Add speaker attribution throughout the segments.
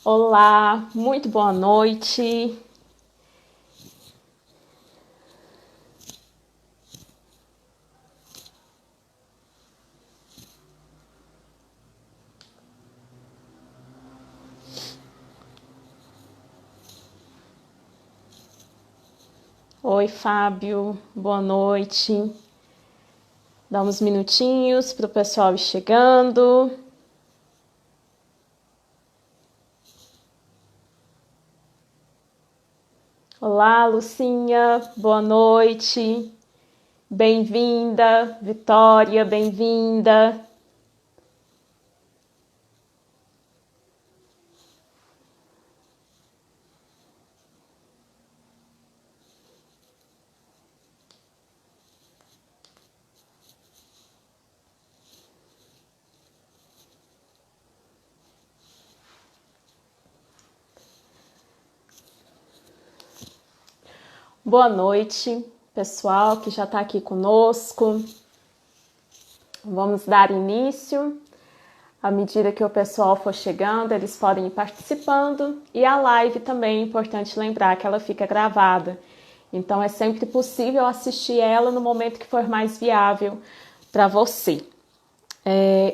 Speaker 1: Olá, muito boa noite. Oi, Fábio, boa noite. Dá uns minutinhos para o pessoal ir chegando. Olá, Lucinha, boa noite. Bem-vinda, Vitória, bem-vinda. Boa noite, pessoal que já está aqui conosco. Vamos dar início. À medida que o pessoal for chegando, eles podem ir participando. E a live também é importante lembrar que ela fica gravada. Então é sempre possível assistir ela no momento que for mais viável para você.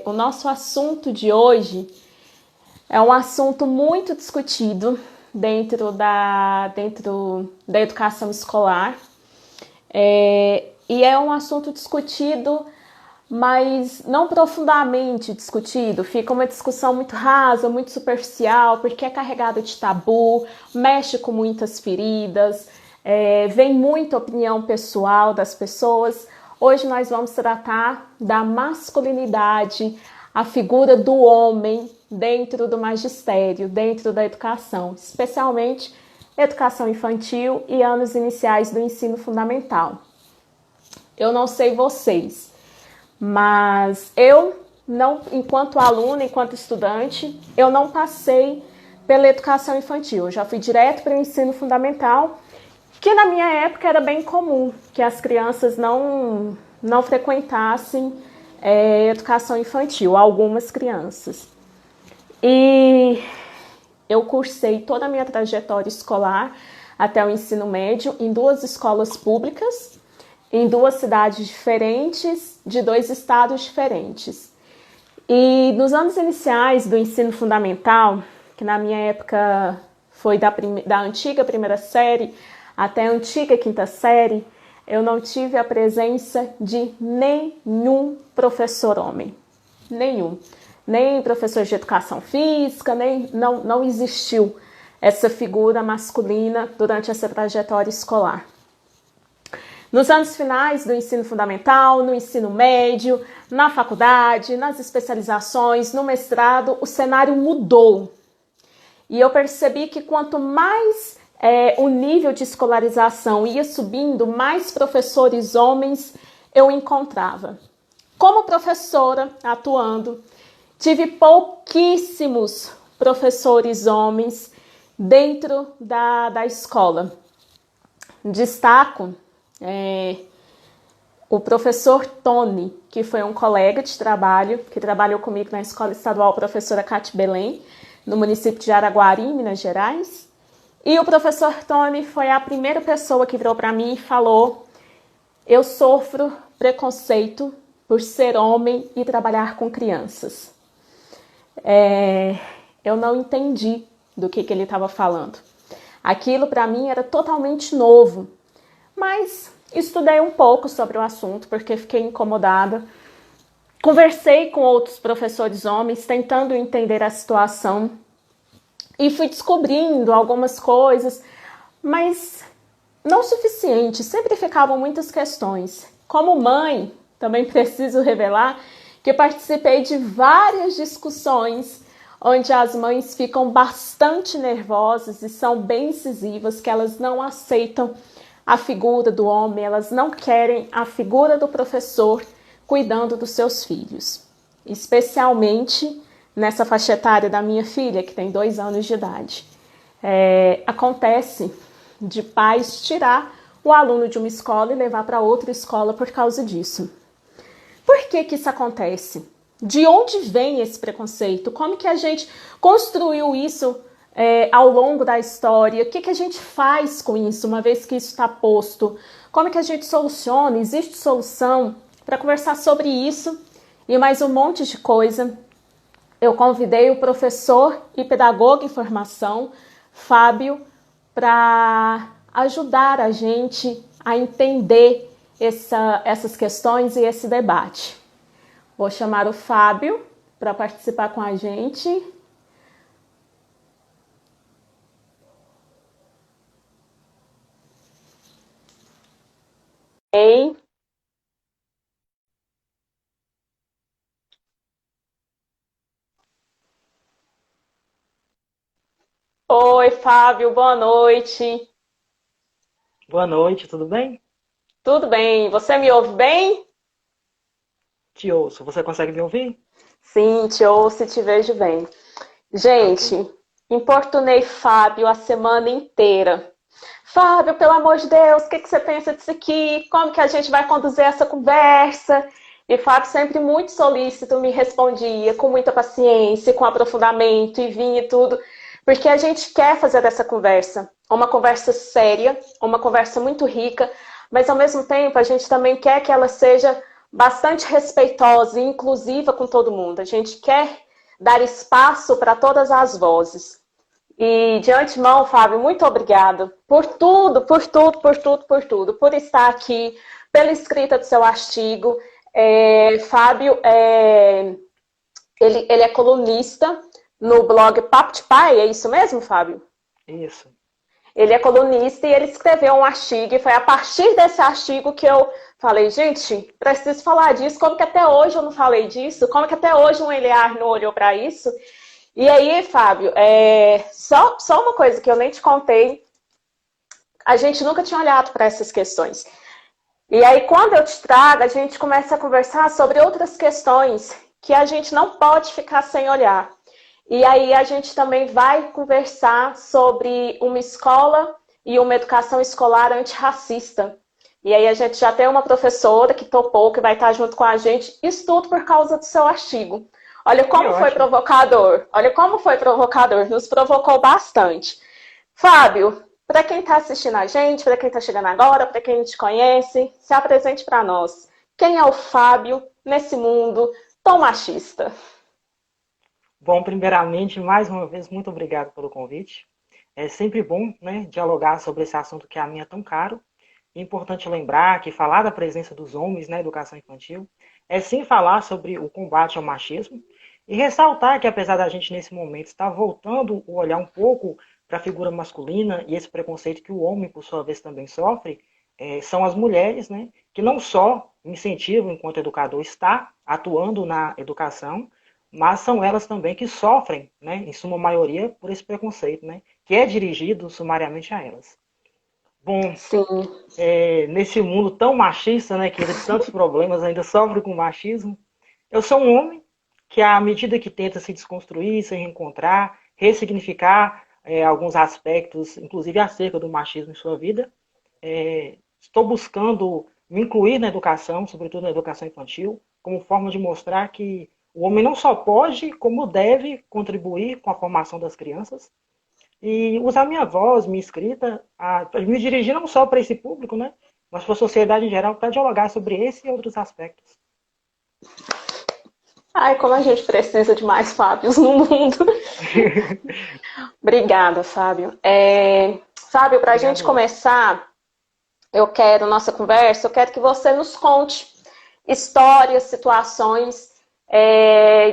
Speaker 1: O nosso assunto de hoje é um assunto muito discutido dentro da educação escolar. E é um assunto discutido, mas não profundamente discutido. Fica uma discussão muito rasa, muito superficial, porque é carregada de tabu, mexe com muitas feridas, vem muita opinião pessoal das pessoas. Hoje nós vamos tratar da masculinidade, a figura do homem dentro do magistério, dentro da educação, especialmente educação infantil e anos iniciais do ensino fundamental. Eu não sei vocês, mas eu não, enquanto aluna, enquanto estudante, eu não passei pela educação infantil. Eu já fui direto para o ensino fundamental, que na minha época era bem comum que as crianças não frequentassem educação infantil, algumas crianças. E eu cursei toda a minha trajetória escolar até o ensino médio em 2 escolas públicas, em 2 cidades diferentes, de 2 estados diferentes. E nos anos iniciais do ensino fundamental, que na minha época foi da antiga primeira série até a antiga quinta série, eu não tive a presença de nenhum professor homem. Nenhum. Nem professor de educação física, não existiu essa figura masculina durante essa trajetória escolar. Nos anos finais do ensino fundamental, no ensino médio, na faculdade, nas especializações, no mestrado, o cenário mudou. E eu percebi que quanto mais o nível de escolarização ia subindo, mais professores homens eu encontrava. Como professora atuando, tive pouquíssimos professores homens dentro da escola. Destaco o professor Tony, que foi um colega de trabalho, que trabalhou comigo na Escola Estadual Professora Cátia Belém, no município de Araguari, em Minas Gerais. E o professor Tony foi a primeira pessoa que virou para mim e falou: eu sofro preconceito por ser homem e trabalhar com crianças. Eu não entendi do que ele estava falando. Aquilo para mim era totalmente novo, mas estudei um pouco sobre o assunto porque fiquei incomodada. Conversei com outros professores homens tentando entender a situação e fui descobrindo algumas coisas, mas não o suficiente, sempre ficavam muitas questões. Como mãe, também preciso revelar que participei de várias discussões onde as mães ficam bastante nervosas e são bem incisivas, que elas não aceitam a figura do homem, elas não querem a figura do professor cuidando dos seus filhos. Especialmente nessa faixa etária da minha filha, que tem 2 anos de idade. Acontece de pais tirar o aluno de uma escola e levar para outra escola por causa disso. Por que isso acontece? De onde vem esse preconceito? Como que a gente construiu isso ao longo da história, o que a gente faz com isso, uma vez que isso está posto, como que a gente soluciona, existe solução, para conversar sobre isso e mais um monte de coisa. Eu convidei o professor e pedagogo em formação, Fábio, para ajudar a gente a entender essas questões e esse debate. Vou chamar o Fábio para participar com a gente. Ei. Oi, Fábio, boa noite.
Speaker 2: Boa noite, tudo bem?
Speaker 1: Tudo bem? Você me ouve bem?
Speaker 2: Te ouço. Você consegue me ouvir?
Speaker 1: Sim, te ouço e te vejo bem.
Speaker 2: Ok.
Speaker 1: Gente, importunei Fábio a semana inteira. Fábio, pelo amor de Deus, o que você pensa disso aqui? Como que a gente vai conduzir essa conversa? E Fábio, sempre muito solícito, me respondia com muita paciência, com aprofundamento e vinha e tudo, porque a gente quer fazer dessa conversa uma conversa séria, uma conversa muito rica, mas ao mesmo tempo a gente também quer que ela seja bastante respeitosa e inclusiva com todo mundo. A gente quer dar espaço para todas as vozes. E de antemão, Fábio, muito obrigada por tudo, por tudo, por tudo, por tudo, por estar aqui, pela escrita do seu artigo. Fábio, ele é colunista no blog Papo de Pai, é isso mesmo, Fábio?
Speaker 2: Isso.
Speaker 1: Ele é colunista e ele escreveu um artigo, e foi a partir desse artigo que eu falei, gente, preciso falar disso, como que até hoje eu não falei disso? Como que até hoje um Eliar não olhou para isso? E aí, Fábio, só uma coisa que eu nem te contei, a gente nunca tinha olhado para essas questões. E aí, quando eu te trago, a gente começa a conversar sobre outras questões que a gente não pode ficar sem olhar. E aí, a gente também vai conversar sobre uma escola e uma educação escolar antirracista. E aí, a gente já tem uma professora que topou, que vai estar junto com a gente, isso tudo por causa do seu artigo. Olha
Speaker 2: Que
Speaker 1: como foi
Speaker 2: ótimo.
Speaker 1: provocador. Olha como foi provocador. Nos provocou bastante. Fábio, para quem está assistindo a gente, para quem está chegando agora, para quem não te conhece, se apresente para nós. Quem é o Fábio nesse mundo tão machista?
Speaker 2: Bom, primeiramente, mais uma vez, muito obrigado pelo convite. É sempre bom, né, dialogar sobre esse assunto que a mim é tão caro. É importante lembrar que falar da presença dos homens na educação infantil é sim falar sobre o combate ao machismo e ressaltar que, apesar da gente nesse momento estar voltando o olhar um pouco para a figura masculina e esse preconceito que o homem, por sua vez, também sofre, são as mulheres, né, que não só incentivam, enquanto educador, estar atuando na educação, mas são elas também que sofrem, né, em suma maioria, por esse preconceito, né, que é dirigido sumariamente a elas. Bom,
Speaker 1: Sim.
Speaker 2: nesse mundo tão machista, né, que de tantos problemas ainda sofre com machismo, eu sou um homem que, à medida que tenta se desconstruir, se reencontrar, ressignificar alguns aspectos, inclusive acerca do machismo em sua vida, estou buscando me incluir na educação, sobretudo na educação infantil, como forma de mostrar que o homem não só pode, como deve contribuir com a formação das crianças e usar minha voz, minha escrita, a me dirigir não só para esse público, né, mas para a sociedade em geral, para dialogar sobre esse e outros aspectos.
Speaker 1: Ai, como a gente precisa de mais Fábios no mundo. Obrigada, Fábio. Fábio, para a gente
Speaker 2: Obrigado.
Speaker 1: começar, nossa conversa, eu quero que você nos conte histórias, situações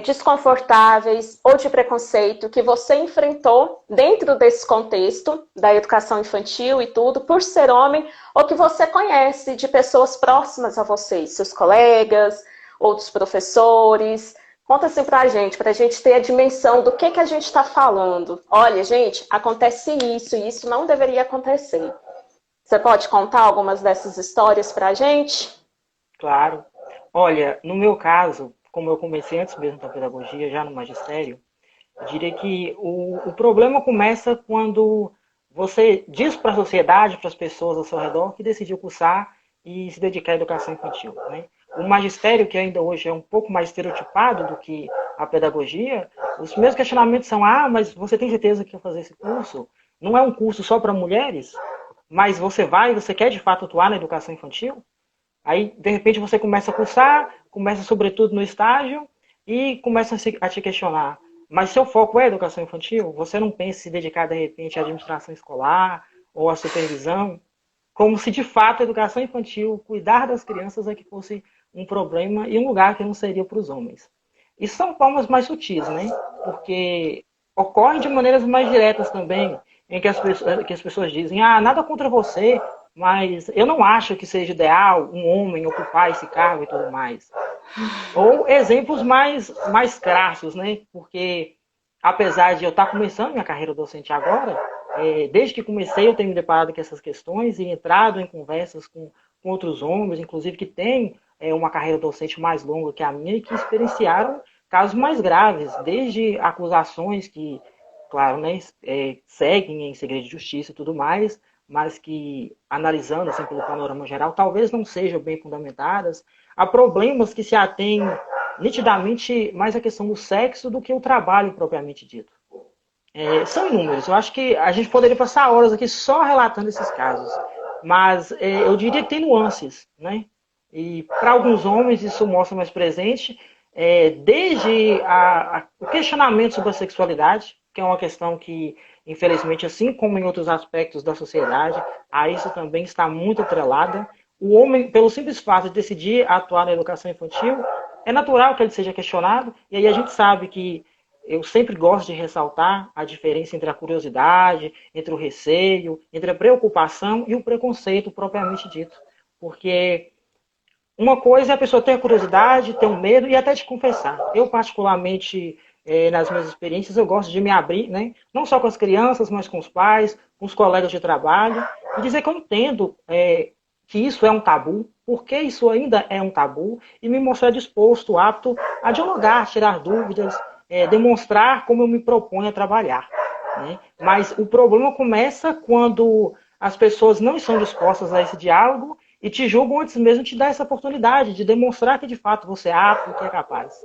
Speaker 1: desconfortáveis ou de preconceito que você enfrentou dentro desse contexto da educação infantil e tudo, por ser homem, ou que você conhece de pessoas próximas a vocês, seus colegas, outros professores. Conta assim pra gente ter a dimensão do que a gente está falando. Olha, gente, acontece isso e isso não deveria acontecer. Você pode contar algumas dessas histórias pra gente?
Speaker 2: Claro. Olha, no meu caso, como eu comecei antes mesmo da pedagogia, já no magistério, eu diria que o problema começa quando você diz para a sociedade, para as pessoas ao seu redor, que decidiu cursar e se dedicar à educação infantil, né? O magistério, que ainda hoje é um pouco mais estereotipado do que a pedagogia, Os primeiros questionamentos são: ah, mas você tem certeza que quer fazer esse curso? Não é um curso só para mulheres? Mas você quer de fato atuar na educação infantil? Aí, de repente, você começa a cursar, começa sobretudo no estágio, e começa a te questionar. Mas seu foco é educação infantil? Você não pensa em se dedicar, de repente, à administração escolar ou à supervisão? Como se, de fato, a educação infantil, cuidar das crianças, é que fosse um problema e um lugar que não seria para os homens. E são formas mais sutis, né? Porque ocorrem de maneiras mais diretas também, em que as pessoas dizem: ah, nada contra você, mas eu não acho que seja ideal um homem ocupar esse cargo e tudo mais. Ou exemplos mais crassos, né? Porque apesar de eu estar começando minha carreira docente agora, desde que comecei eu tenho me deparado com essas questões e entrado em conversas com outros homens, inclusive que têm uma carreira docente mais longa que a minha e que experienciaram casos mais graves, desde acusações que, claro, né, seguem em segredo de justiça e tudo mais, mas que, analisando assim, pelo panorama geral, talvez não sejam bem fundamentadas. Há problemas que se atêm nitidamente mais à questão do sexo do que o trabalho propriamente dito. São inúmeros. Eu acho que a gente poderia passar horas aqui só relatando esses casos. Mas eu diria que tem nuances, né? E para alguns homens isso mostra mais presente, desde o questionamento sobre a sexualidade, que é uma questão que, infelizmente, assim como em outros aspectos da sociedade, a isso também está muito atrelada. O homem, pelo simples fato de decidir atuar na educação infantil, é natural que ele seja questionado, e aí a gente sabe que eu sempre gosto de ressaltar a diferença entre a curiosidade, entre o receio, entre a preocupação e o preconceito propriamente dito. Porque uma coisa é a pessoa ter a curiosidade, ter um medo e até te confessar. Eu, particularmente, nas minhas experiências, eu gosto de me abrir, né? Não só com as crianças, mas com os pais, com os colegas de trabalho, e dizer que eu entendo que isso é um tabu, porque isso ainda é um tabu, e me mostrar disposto, apto a dialogar, tirar dúvidas, demonstrar como eu me proponho a trabalhar. Né? Mas o problema começa quando as pessoas não estão dispostas a esse diálogo e te julgam antes mesmo de te dar essa oportunidade de demonstrar que de fato você é apto, que é capaz.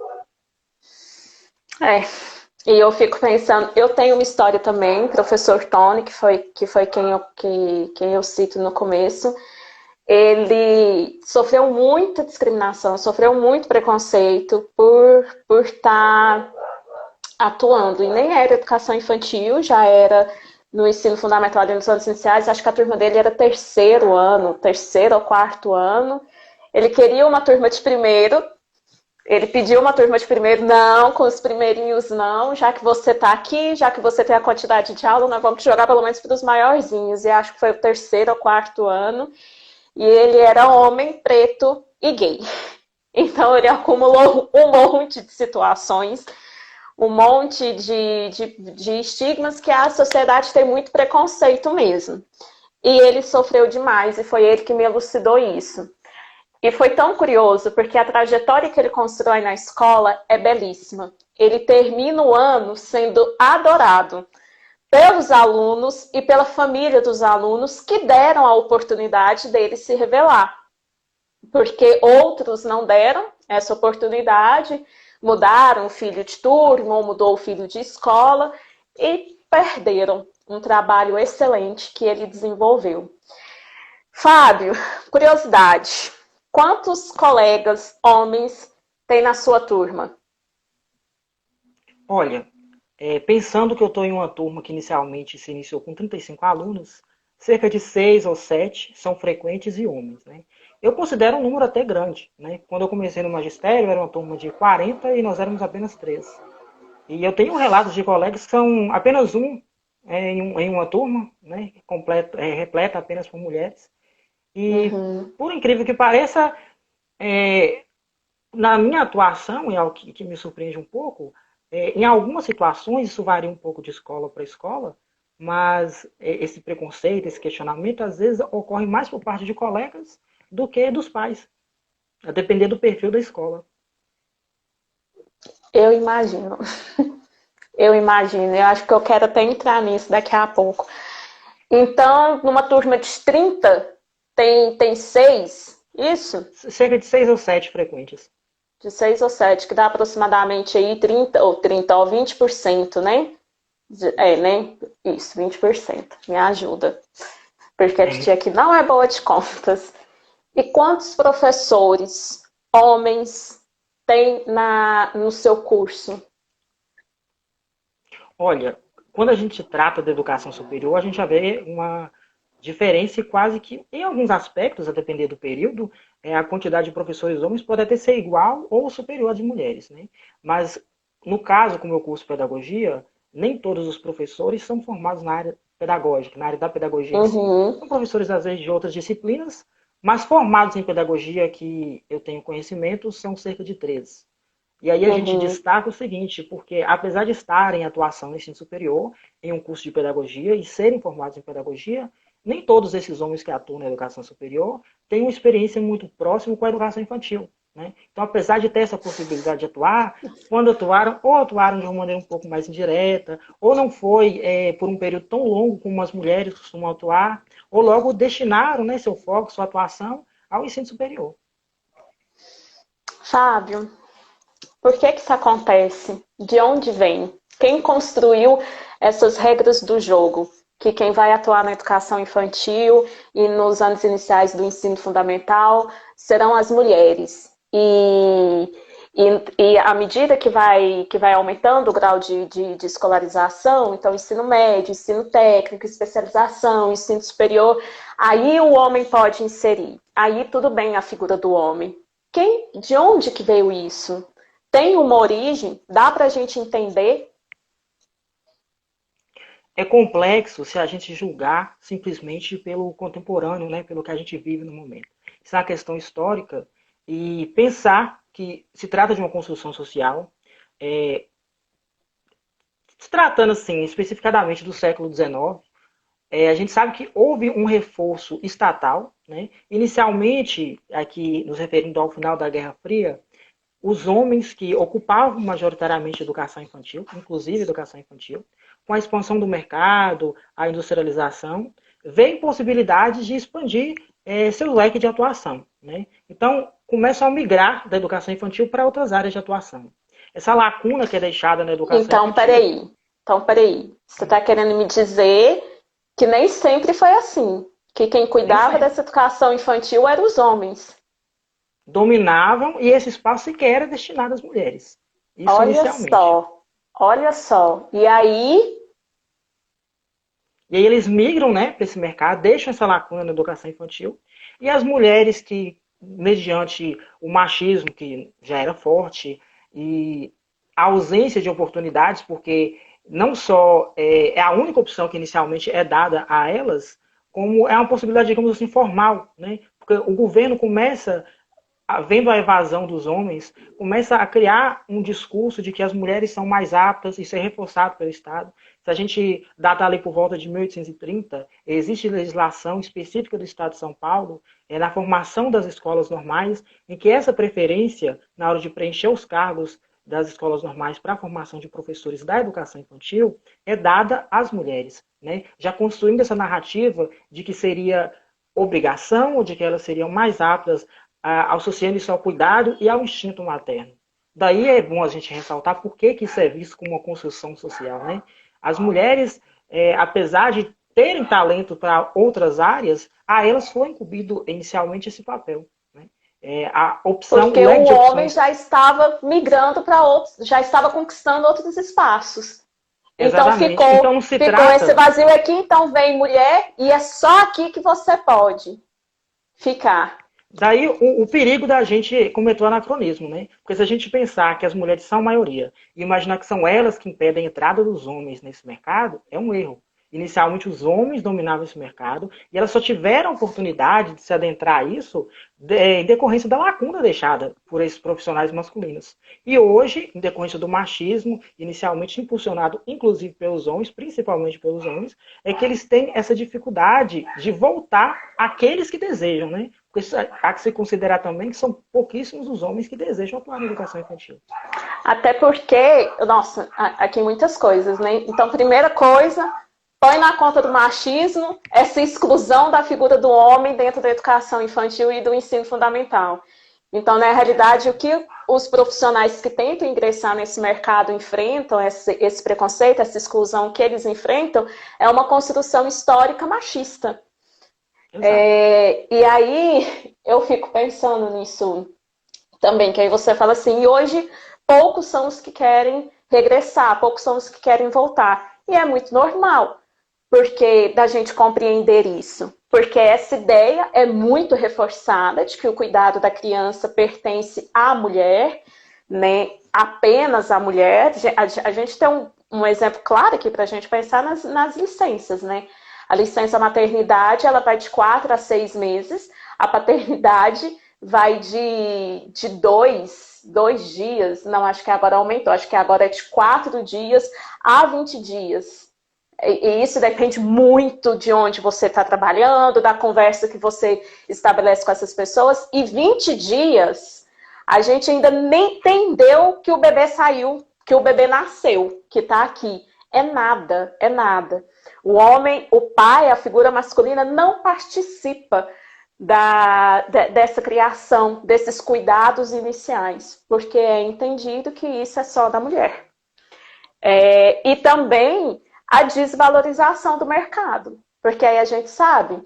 Speaker 1: E eu fico pensando, eu tenho uma história também, professor Tony, que foi quem eu cito no começo. Ele sofreu muita discriminação, sofreu muito preconceito por estar atuando. E nem era educação infantil, já era no ensino fundamental e nos anos iniciais. Acho que a turma dele era terceiro ou quarto ano. Ele queria uma turma de primeiro. Ele pediu uma turma de primeiro, não, com os primeirinhos não, já que você está aqui, já que você tem a quantidade de aula, nós vamos te jogar pelo menos para os maiorzinhos. E acho que foi o terceiro ou quarto ano. E ele era homem, preto e gay. Então ele acumulou um monte de situações, um monte de estigmas que a sociedade tem muito preconceito mesmo. E ele sofreu demais, e foi ele que me elucidou isso. E foi tão curioso, porque a trajetória que ele constrói na escola é belíssima. Ele termina o ano sendo adorado pelos alunos e pela família dos alunos que deram a oportunidade dele se revelar. Porque outros não deram essa oportunidade, mudaram o filho de turma ou mudou o filho de escola e perderam um trabalho excelente que ele desenvolveu. Fábio, curiosidade, quantos colegas homens tem na sua turma?
Speaker 2: Olha, pensando que eu estou em uma turma que inicialmente se iniciou com 35 alunos, cerca de 6 ou 7 são frequentes e homens. Né? Eu considero um número até grande. Né? Quando eu comecei no magistério, era uma turma de 40 e nós éramos apenas 3. E eu tenho relatos de colegas que são apenas em uma turma, né? Repleta apenas por mulheres. E, por incrível que pareça, na minha atuação, é algo que me surpreende um pouco, em algumas situações, isso varia um pouco de escola para escola, mas esse preconceito, esse questionamento, às vezes ocorre mais por parte de colegas do que dos pais, a depender do perfil da escola.
Speaker 1: Eu imagino. Eu imagino. Eu acho que eu quero até entrar nisso daqui a pouco. Então, numa turma de 30, tem 6, isso?
Speaker 2: Cerca de 6 ou 7 frequentes.
Speaker 1: De 6 ou 7, que dá aproximadamente aí 30 ou 20%, né? Né? Isso, 20%. Me ajuda. Porque a titia aqui não é boa de contas. E quantos professores, homens, tem no seu curso?
Speaker 2: Olha, quando a gente trata da educação superior, a gente já vê uma diferença e quase que, em alguns aspectos, a depender do período, a quantidade de professores homens pode até ser igual ou superior à de mulheres, né? Mas, no caso, com o meu curso de pedagogia, nem todos os professores são formados na área pedagógica, na área da pedagogia em si.
Speaker 1: Uhum.
Speaker 2: São professores, às vezes, de outras disciplinas, mas formados em pedagogia que eu tenho conhecimento são cerca de 13. E aí a gente
Speaker 1: Uhum.
Speaker 2: destaca o seguinte, porque apesar de estarem em atuação no ensino superior, em um curso de pedagogia e serem formados em pedagogia, nem todos esses homens que atuam na educação superior têm uma experiência muito próxima com a educação infantil. Né? Então, apesar de ter essa possibilidade de atuar, quando atuaram, ou atuaram de uma maneira um pouco mais indireta, ou não foi por um período tão longo como as mulheres costumam atuar, ou logo destinaram, né, seu foco, sua atuação ao ensino superior.
Speaker 1: Fábio, por que isso acontece? De onde vem? Quem construiu essas regras do jogo? Que quem vai atuar na educação infantil e nos anos iniciais do ensino fundamental serão as mulheres. E à medida que vai aumentando o grau de escolarização, então ensino médio, ensino técnico, especialização, ensino superior, aí o homem pode inserir. Aí tudo bem a figura do homem. De onde que veio isso? Tem uma origem? Dá para a gente entender?
Speaker 2: É complexo se a gente julgar simplesmente pelo contemporâneo, né, pelo que a gente vive no momento. Isso é uma questão histórica e pensar que se trata de uma construção social, é, se tratando assim especificadamente do século XIX, a gente sabe que houve um reforço estatal, né? Inicialmente, aqui nos referindo ao final da Guerra Fria, os homens que ocupavam majoritariamente a educação infantil, inclusive a educação infantil, com a expansão do mercado, a industrialização, veio possibilidades de expandir seu leque de atuação. Né? Então, começam a migrar da educação infantil para outras áreas de atuação. Essa lacuna que é deixada na educação
Speaker 1: Então,
Speaker 2: infantil.
Speaker 1: peraí. Então, peraí. Você está querendo me dizer que nem sempre foi assim. Que quem
Speaker 2: Nem
Speaker 1: cuidava
Speaker 2: sempre.
Speaker 1: dessa educação infantil eram os homens.
Speaker 2: Dominavam e esse espaço sequer era destinado às mulheres. Isso
Speaker 1: Olha
Speaker 2: inicialmente.
Speaker 1: só. Olha só. E aí,
Speaker 2: E aí eles migram, né, para esse mercado, deixam essa lacuna na educação infantil. E as mulheres que, mediante o machismo, que já era forte, e a ausência de oportunidades, porque não só é a única opção que inicialmente é dada a elas, como é uma possibilidade, digamos assim, formal, né? Porque o governo começa, vendo a evasão dos homens, começa a criar um discurso de que as mulheres são mais aptas, isso é reforçado pelo Estado. Se a gente data ali por volta de 1830, existe legislação específica do Estado de São Paulo, na formação das escolas normais, em que essa preferência, na hora de preencher os cargos das escolas normais para a formação de professores da educação infantil, é dada às mulheres. Né? Já construindo essa narrativa de que seria obrigação, ou de que elas seriam mais aptas associando isso ao cuidado e ao instinto materno. Daí é bom a gente ressaltar por que isso é visto como uma construção social. Né? As mulheres, apesar de terem talento para outras áreas, a elas foi incumbido inicialmente esse papel. Né? A opção,
Speaker 1: porque
Speaker 2: o leque
Speaker 1: o
Speaker 2: de
Speaker 1: homem
Speaker 2: opções.
Speaker 1: já estava migrando para outros, já estava conquistando outros espaços. Então
Speaker 2: Exatamente. Então não se
Speaker 1: ficou esse
Speaker 2: trata.
Speaker 1: vazio aqui, então vem mulher, e é só aqui que você pode ficar.
Speaker 2: Daí o perigo da gente cometer o anacronismo, né? Porque se a gente pensar que as mulheres são a maioria e imaginar que são elas que impedem a entrada dos homens nesse mercado, é um erro. Inicialmente os homens dominavam esse mercado e elas só tiveram a oportunidade de se adentrar a isso em decorrência da lacuna deixada por esses profissionais masculinos. E hoje, em decorrência do machismo, inicialmente impulsionado inclusive pelos homens, principalmente pelos homens, é que eles têm essa dificuldade de voltar àqueles que desejam, né? Porque há que se considerar também que são pouquíssimos os homens que desejam atuar na educação infantil.
Speaker 1: Até porque, nossa, aqui muitas coisas, né? Então, primeira coisa, põe na conta do machismo essa exclusão da figura do homem dentro da educação infantil e do ensino fundamental. Então, na realidade, o que os profissionais que tentam ingressar nesse mercado enfrentam, esse preconceito, essa exclusão que eles enfrentam, é uma construção histórica machista. E aí, eu fico pensando nisso também, que aí você fala assim, e hoje poucos são os que querem regressar, poucos são os que querem voltar. E é muito normal, porque da gente compreender isso. Porque essa ideia é muito reforçada de que o cuidado da criança pertence à mulher, né? Apenas à mulher. A gente tem um exemplo claro aqui para a gente pensar nas licenças, né? A licença maternidade, ela vai de 4 a 6 meses. A paternidade vai de 2 dias. Não, acho que agora aumentou. Acho que agora é de 4 dias a 20 dias. E isso depende muito de onde você está trabalhando, da conversa que você estabelece com essas pessoas. E 20 dias, a gente ainda nem entendeu que o bebê saiu, que o bebê nasceu, que está aqui. É nada, é nada. O homem, o pai, a figura masculina, não participa dessa criação, desses cuidados iniciais, porque é entendido que isso é só da mulher. E também a desvalorização do mercado, porque aí a gente sabe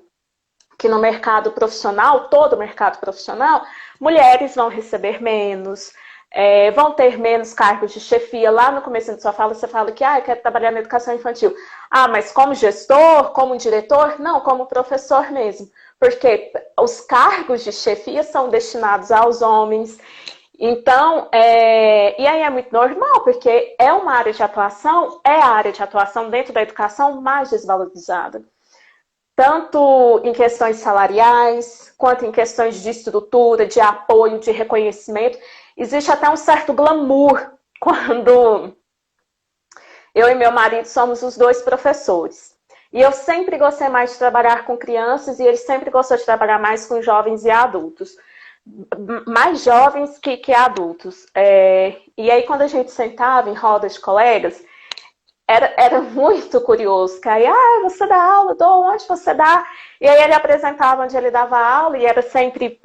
Speaker 1: que no mercado profissional, todo mercado profissional, mulheres vão receber menos, vão ter menos cargos de chefia. Lá no começo da sua fala, você fala que eu quero trabalhar na educação infantil. Mas como gestor, como diretor? Não, como professor mesmo. Porque os cargos de chefia são destinados aos homens. Então, e aí é muito normal, porque é uma área de atuação, é a área de atuação dentro da educação mais desvalorizada. Tanto em questões salariais, quanto em questões de estrutura, de apoio, de reconhecimento. Existe até um certo glamour quando eu e meu marido somos os 2 professores. E eu sempre gostei mais de trabalhar com crianças e ele sempre gostou de trabalhar mais com jovens e adultos. Mais jovens que adultos. E aí, quando a gente sentava em rodas de colegas, era muito curioso, que aí, você dá aula, onde você dá? E aí ele apresentava onde ele dava aula, e era sempre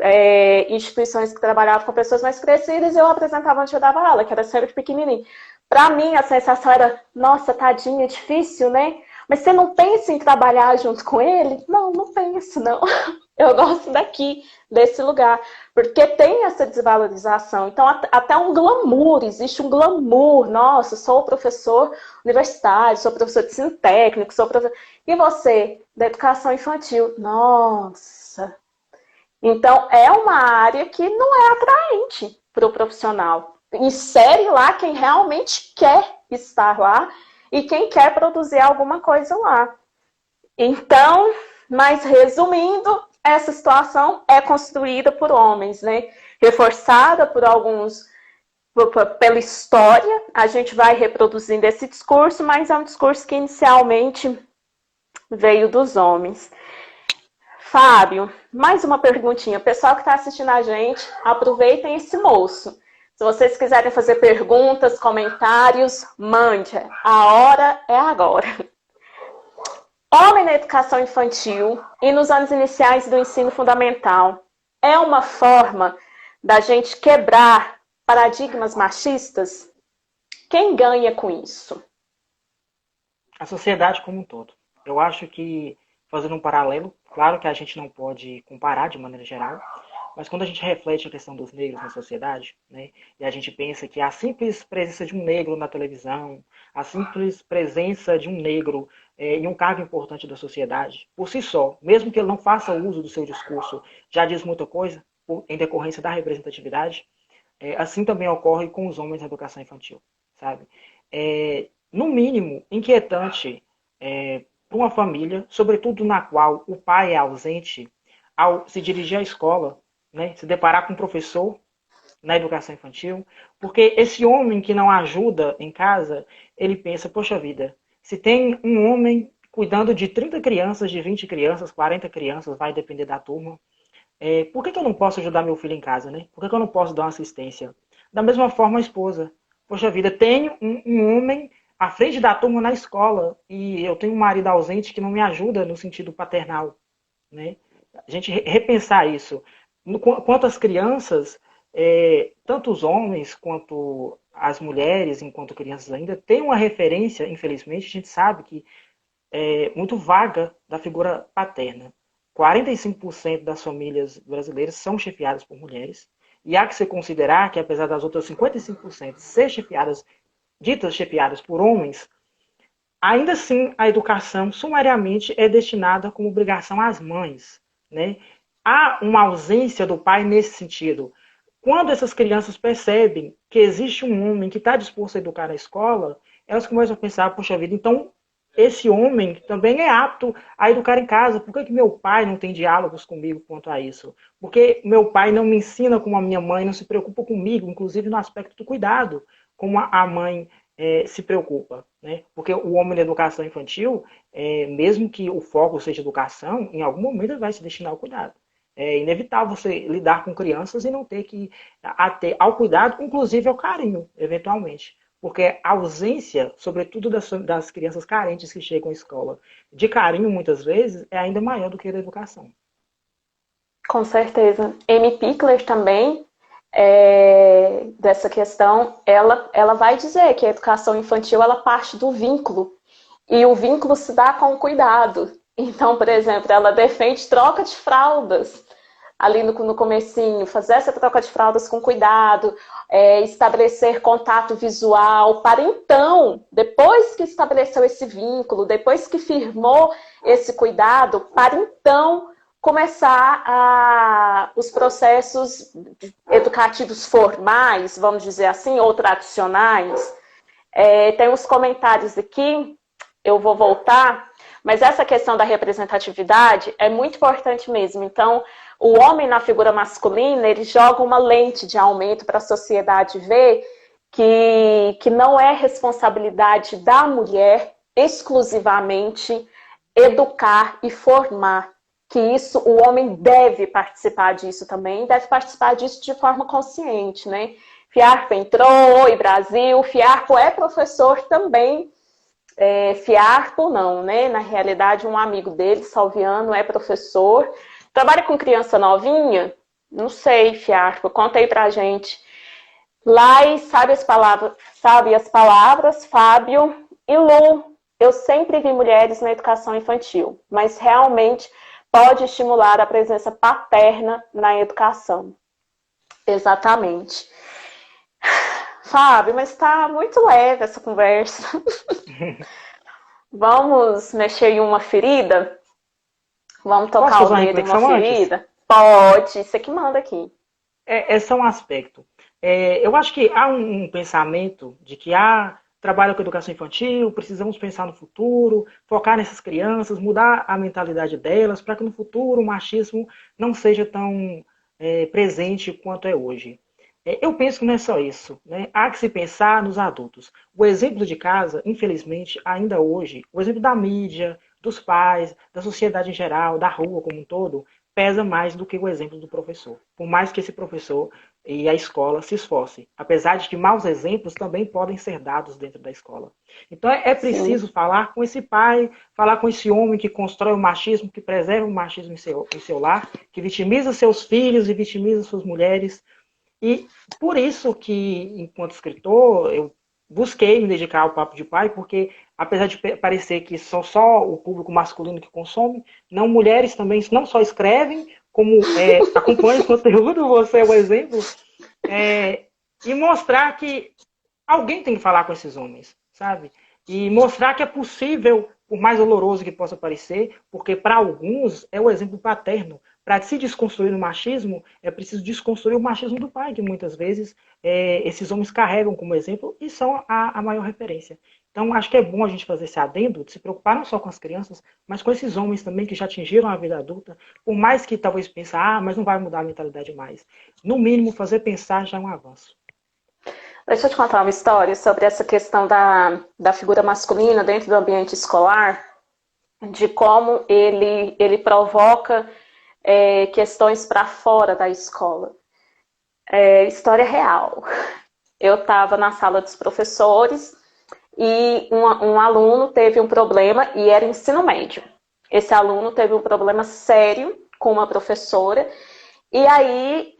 Speaker 1: instituições que trabalhavam com pessoas mais crescidas, e eu apresentava onde eu dava aula, que era sempre pequenininho. Para mim, a sensação era, nossa, tadinho, é difícil, né? Mas você não pensa em trabalhar junto com ele? Não, não penso, não. Eu gosto daqui, desse lugar, porque tem essa desvalorização. Então, até um glamour, existe um glamour. Nossa, sou professor universitário, sou professor de ensino técnico, sou professor... E você, da educação infantil? Nossa! Então, é uma área que não é atraente para o profissional. Insere lá quem realmente quer estar lá e quem quer produzir alguma coisa lá. Então, mas resumindo, essa situação é construída por homens, né? Reforçada por alguns, pela história, a gente vai reproduzindo esse discurso, mas é um discurso que inicialmente veio dos homens. Fábio, mais uma perguntinha. Pessoal que está assistindo a gente, aproveitem esse moço. Se vocês quiserem fazer perguntas, comentários, mande. A hora é agora. Homem na educação infantil e nos anos iniciais do ensino fundamental é uma forma da gente quebrar paradigmas machistas? Quem ganha com isso?
Speaker 2: A sociedade como um todo. Eu acho que, fazendo um paralelo, claro que a gente não pode comparar de maneira geral, mas quando a gente reflete a questão dos negros na sociedade, né, e a gente pensa que a simples presença de um negro na televisão, a simples presença de um negro em um cargo importante da sociedade, por si só, mesmo que ele não faça uso do seu discurso, já diz muita coisa em decorrência da representatividade, assim também ocorre com os homens na educação infantil, sabe? No mínimo, inquietante para uma família, sobretudo na qual o pai é ausente, ao se dirigir à escola, né, se deparar com um professor na educação infantil, porque esse homem que não ajuda em casa, ele pensa, poxa vida, se tem um homem cuidando de 30 crianças, de 20 crianças, 40 crianças, vai depender da turma, por que eu não posso ajudar meu filho em casa, né? Por que eu não posso dar uma assistência? Da mesma forma, a esposa. Poxa vida, tenho um homem à frente da turma na escola e eu tenho um marido ausente que não me ajuda no sentido paternal, né? A gente repensar isso. Quanto às crianças, tanto os homens quanto as mulheres, enquanto crianças ainda, têm uma referência, infelizmente, a gente sabe que é muito vaga da figura paterna. 45% das famílias brasileiras são chefiadas por mulheres, e há que se considerar que, apesar das outras 55% ser chefiadas, ditas chefiadas por homens, ainda assim a educação sumariamente é destinada como obrigação às mães, né? Há uma ausência do pai nesse sentido. Quando essas crianças percebem que existe um homem que está disposto a educar na escola, elas começam a pensar, poxa vida, então esse homem também é apto a educar em casa. Por que meu pai não tem diálogos comigo quanto a isso? Porque meu pai não me ensina como a minha mãe, não se preocupa comigo, inclusive no aspecto do cuidado, como a mãe se preocupa. Né? Porque o homem na educação infantil, mesmo que o foco seja educação, em algum momento ele vai se destinar ao cuidado. É inevitável você lidar com crianças e não ter que ater ao cuidado, inclusive ao carinho, eventualmente. Porque a ausência, sobretudo das crianças carentes que chegam à escola, de carinho, muitas vezes, é ainda maior do que a da educação.
Speaker 1: Com certeza. Amy Pickler também, dessa questão, ela vai dizer que a educação infantil ela parte do vínculo. E o vínculo se dá com o cuidado. Então, por exemplo, ela defende troca de fraldas ali no comecinho, fazer essa troca de fraldas com cuidado, estabelecer contato visual, para então, depois que estabeleceu esse vínculo, depois que firmou esse cuidado, para então começar os processos educativos formais, vamos dizer assim, ou tradicionais. Tem uns comentários aqui, eu vou voltar, mas essa questão da representatividade é muito importante mesmo. Então, o homem na figura masculina, ele joga uma lente de aumento para a sociedade ver que não é responsabilidade da mulher exclusivamente educar e formar. Que isso, o homem deve participar disso também, deve participar disso de forma consciente, né? Fiarpo entrou, oi Brasil, Fiarpo é professor também. Fiarpo não, né? Na realidade, um amigo dele, Salviano, é professor. Trabalha com criança novinha? Não sei, Fiarpo, conta aí pra gente. Lai, sabe as palavras, Fábio e Lu. Eu sempre vi mulheres na educação infantil, mas realmente pode estimular a presença paterna na educação. Exatamente. Fábio, mas está muito leve essa conversa. Vamos mexer em uma ferida? Vamos tocar o dedo em uma ferida? Antes? Pode, você que manda aqui.
Speaker 2: Esse é um aspecto. Eu acho que há um pensamento de que trabalho com educação infantil, precisamos pensar no futuro, focar nessas crianças, mudar a mentalidade delas, para que no futuro o machismo não seja tão presente quanto é hoje. Eu penso que não é só isso, né? Há que se pensar nos adultos. O exemplo de casa, infelizmente, ainda hoje, o exemplo da mídia, dos pais, da sociedade em geral, da rua como um todo, pesa mais do que o exemplo do professor. Por mais que esse professor e a escola se esforcem. Apesar de que maus exemplos também podem ser dados dentro da escola. Então é preciso falar com esse pai, falar com esse homem que constrói o machismo, que preserva o machismo em seu lar, que vitimiza seus filhos e vitimiza suas mulheres. E por isso que, enquanto escritor, eu busquei me dedicar ao Papo de Pai, porque apesar de parecer que são só o público masculino que consome, não, mulheres também não só escrevem, como acompanham o conteúdo, você é o exemplo, e mostrar que alguém tem que falar com esses homens, sabe? E mostrar que é possível, por mais doloroso que possa parecer, porque para alguns é o exemplo paterno. Para se desconstruir o machismo, é preciso desconstruir o machismo do pai, que muitas vezes esses homens carregam como exemplo e são a maior referência. Então, acho que é bom a gente fazer esse adendo, de se preocupar não só com as crianças, mas com esses homens também que já atingiram a vida adulta, por mais que talvez pensem, mas não vai mudar a mentalidade mais. No mínimo, fazer pensar já é um avanço.
Speaker 1: Deixa eu te contar uma história sobre essa questão da figura masculina dentro do ambiente escolar, de como ele provoca questões para fora da escola. História real. Eu estava na sala dos professores e um aluno teve um problema, e era ensino médio. Esse aluno teve um problema sério com uma professora E aí,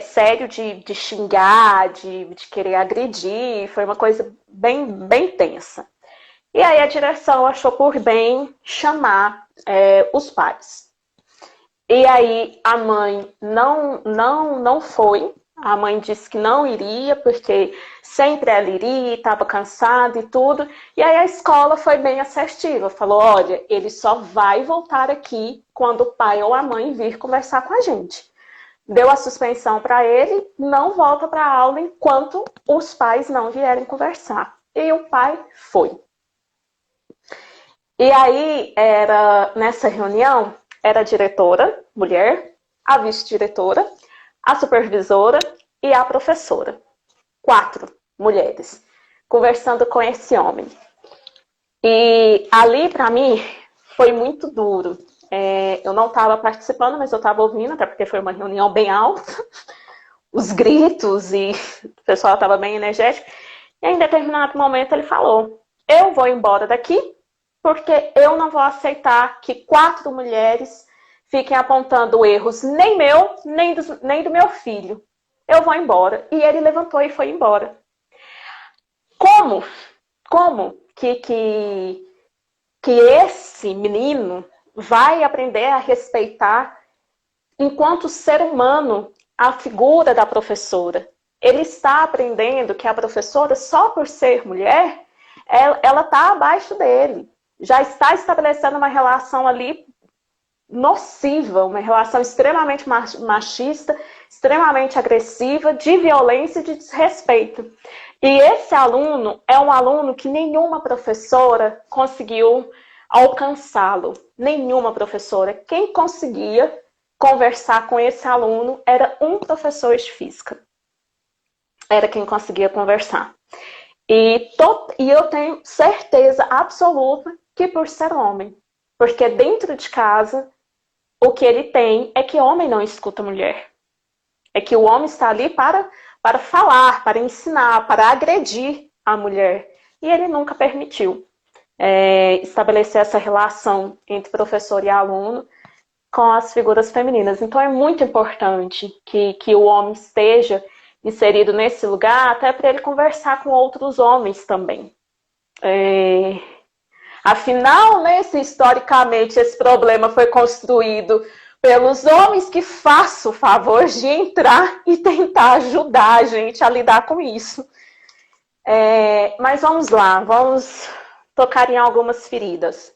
Speaker 1: sério de xingar, de querer agredir, foi uma coisa bem tensa. E aí a direção achou por bem chamar os pais. E aí a mãe não foi. A mãe disse que não iria, porque sempre ela iria, estava cansada e tudo. E aí a escola foi bem assertiva, falou, olha, ele só vai voltar aqui quando o pai ou a mãe vir conversar com a gente. Deu a suspensão para ele, não volta para a aula enquanto os pais não vierem conversar. E o pai foi. E aí, nessa reunião, era a diretora, mulher, a vice-diretora, a supervisora e a professora. 4 mulheres, conversando com esse homem. E ali, para mim, foi muito duro. Eu não estava participando, mas eu estava ouvindo, até porque foi uma reunião bem alta, os gritos e o pessoal estava bem energético. E em determinado momento ele falou, eu vou embora daqui, porque eu não vou aceitar que 4 mulheres fiquem apontando erros, nem meu, nem do meu filho. Eu vou embora. E ele levantou e foi embora. Como que esse menino vai aprender a respeitar, enquanto ser humano, a figura da professora? Ele está aprendendo que a professora, só por ser mulher, ela está abaixo dele. Já está estabelecendo uma relação ali nociva, uma relação extremamente machista, extremamente agressiva, de violência e de desrespeito. E esse aluno é um aluno que nenhuma professora conseguiu alcançá-lo. Nenhuma professora. Quem conseguia conversar com esse aluno era um professor de física. Era quem conseguia conversar. E eu tenho certeza absoluta que por ser homem. Porque dentro de casa, o que ele tem é que homem não escuta mulher. É que o homem está ali para falar, para ensinar, para agredir a mulher. E ele nunca permitiu estabelecer essa relação entre professor e aluno com as figuras femininas. Então é muito importante que o homem esteja inserido nesse lugar, até para ele conversar com outros homens também. Afinal, né, se historicamente esse problema foi construído pelos homens, que façam o favor de entrar e tentar ajudar a gente a lidar com isso. Mas vamos lá, vamos tocar em algumas feridas.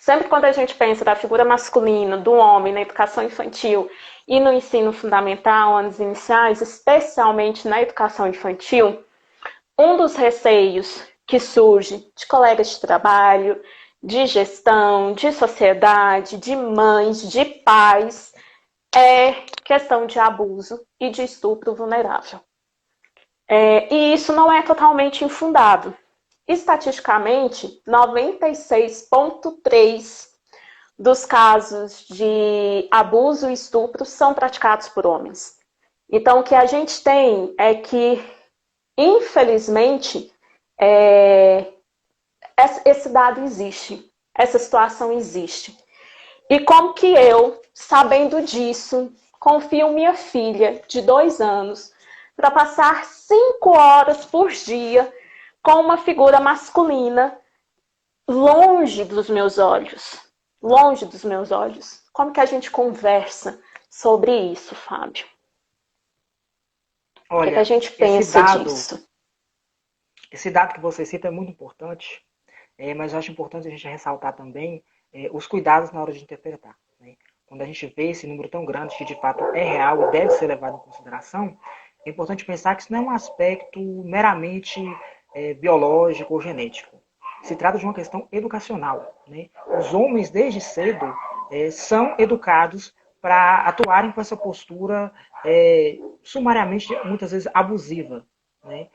Speaker 1: Sempre quando a gente pensa da figura masculina, do homem na educação infantil e no ensino fundamental, anos iniciais, especialmente na educação infantil, um dos receios que surge de colegas de trabalho, de gestão, de sociedade, de mães, de pais, é questão de abuso e de estupro vulnerável. E isso não é totalmente infundado. Estatisticamente, 96,3% dos casos de abuso e estupro são praticados por homens. Então, o que a gente tem é que, infelizmente, esse dado existe, essa situação existe. E como que eu, sabendo disso, confio minha filha de 2 anos para passar 5 horas por dia com uma figura masculina longe dos meus olhos? Longe dos meus olhos. Como que a gente conversa sobre isso, Fábio?
Speaker 2: Olha,
Speaker 1: o que a gente pensa disso?
Speaker 2: Esse dado que você cita é muito importante, mas eu acho importante a gente ressaltar também os cuidados na hora de interpretar. Né? Quando a gente vê esse número tão grande, que de fato é real e deve ser levado em consideração, é importante pensar que isso não é um aspecto meramente biológico ou genético. Se trata de uma questão educacional. Né? Os homens, desde cedo, são educados para atuarem com essa postura sumariamente, muitas vezes, abusiva. Né?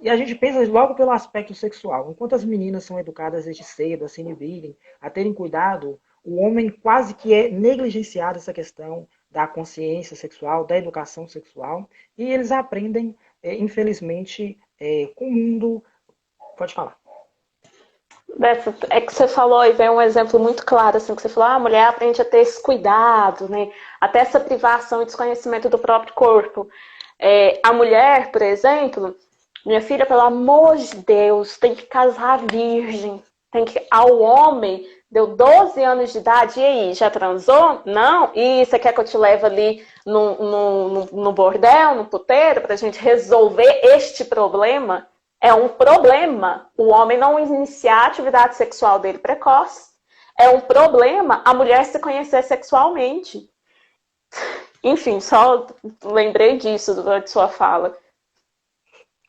Speaker 2: E a gente pensa logo pelo aspecto sexual. Enquanto as meninas são educadas desde cedo a se inibirem, a terem cuidado, o homem quase que é negligenciado essa questão da consciência sexual, da educação sexual, e eles aprendem, infelizmente, com o mundo. Pode falar.
Speaker 1: É que você falou, e vem um exemplo muito claro, assim, que você falou, a mulher aprende a ter esse cuidado, né? até essa privação e desconhecimento do próprio corpo. A mulher, por exemplo, minha filha, pelo amor de Deus, tem que casar virgem. Ao homem, deu 12 anos de idade, e aí, já transou? Não? E você quer que eu te leve ali no bordel, no puteiro, pra gente resolver este problema? É um problema o homem não iniciar a atividade sexual dele precoce. É um problema a mulher se conhecer sexualmente. Enfim, só lembrei disso durante sua fala.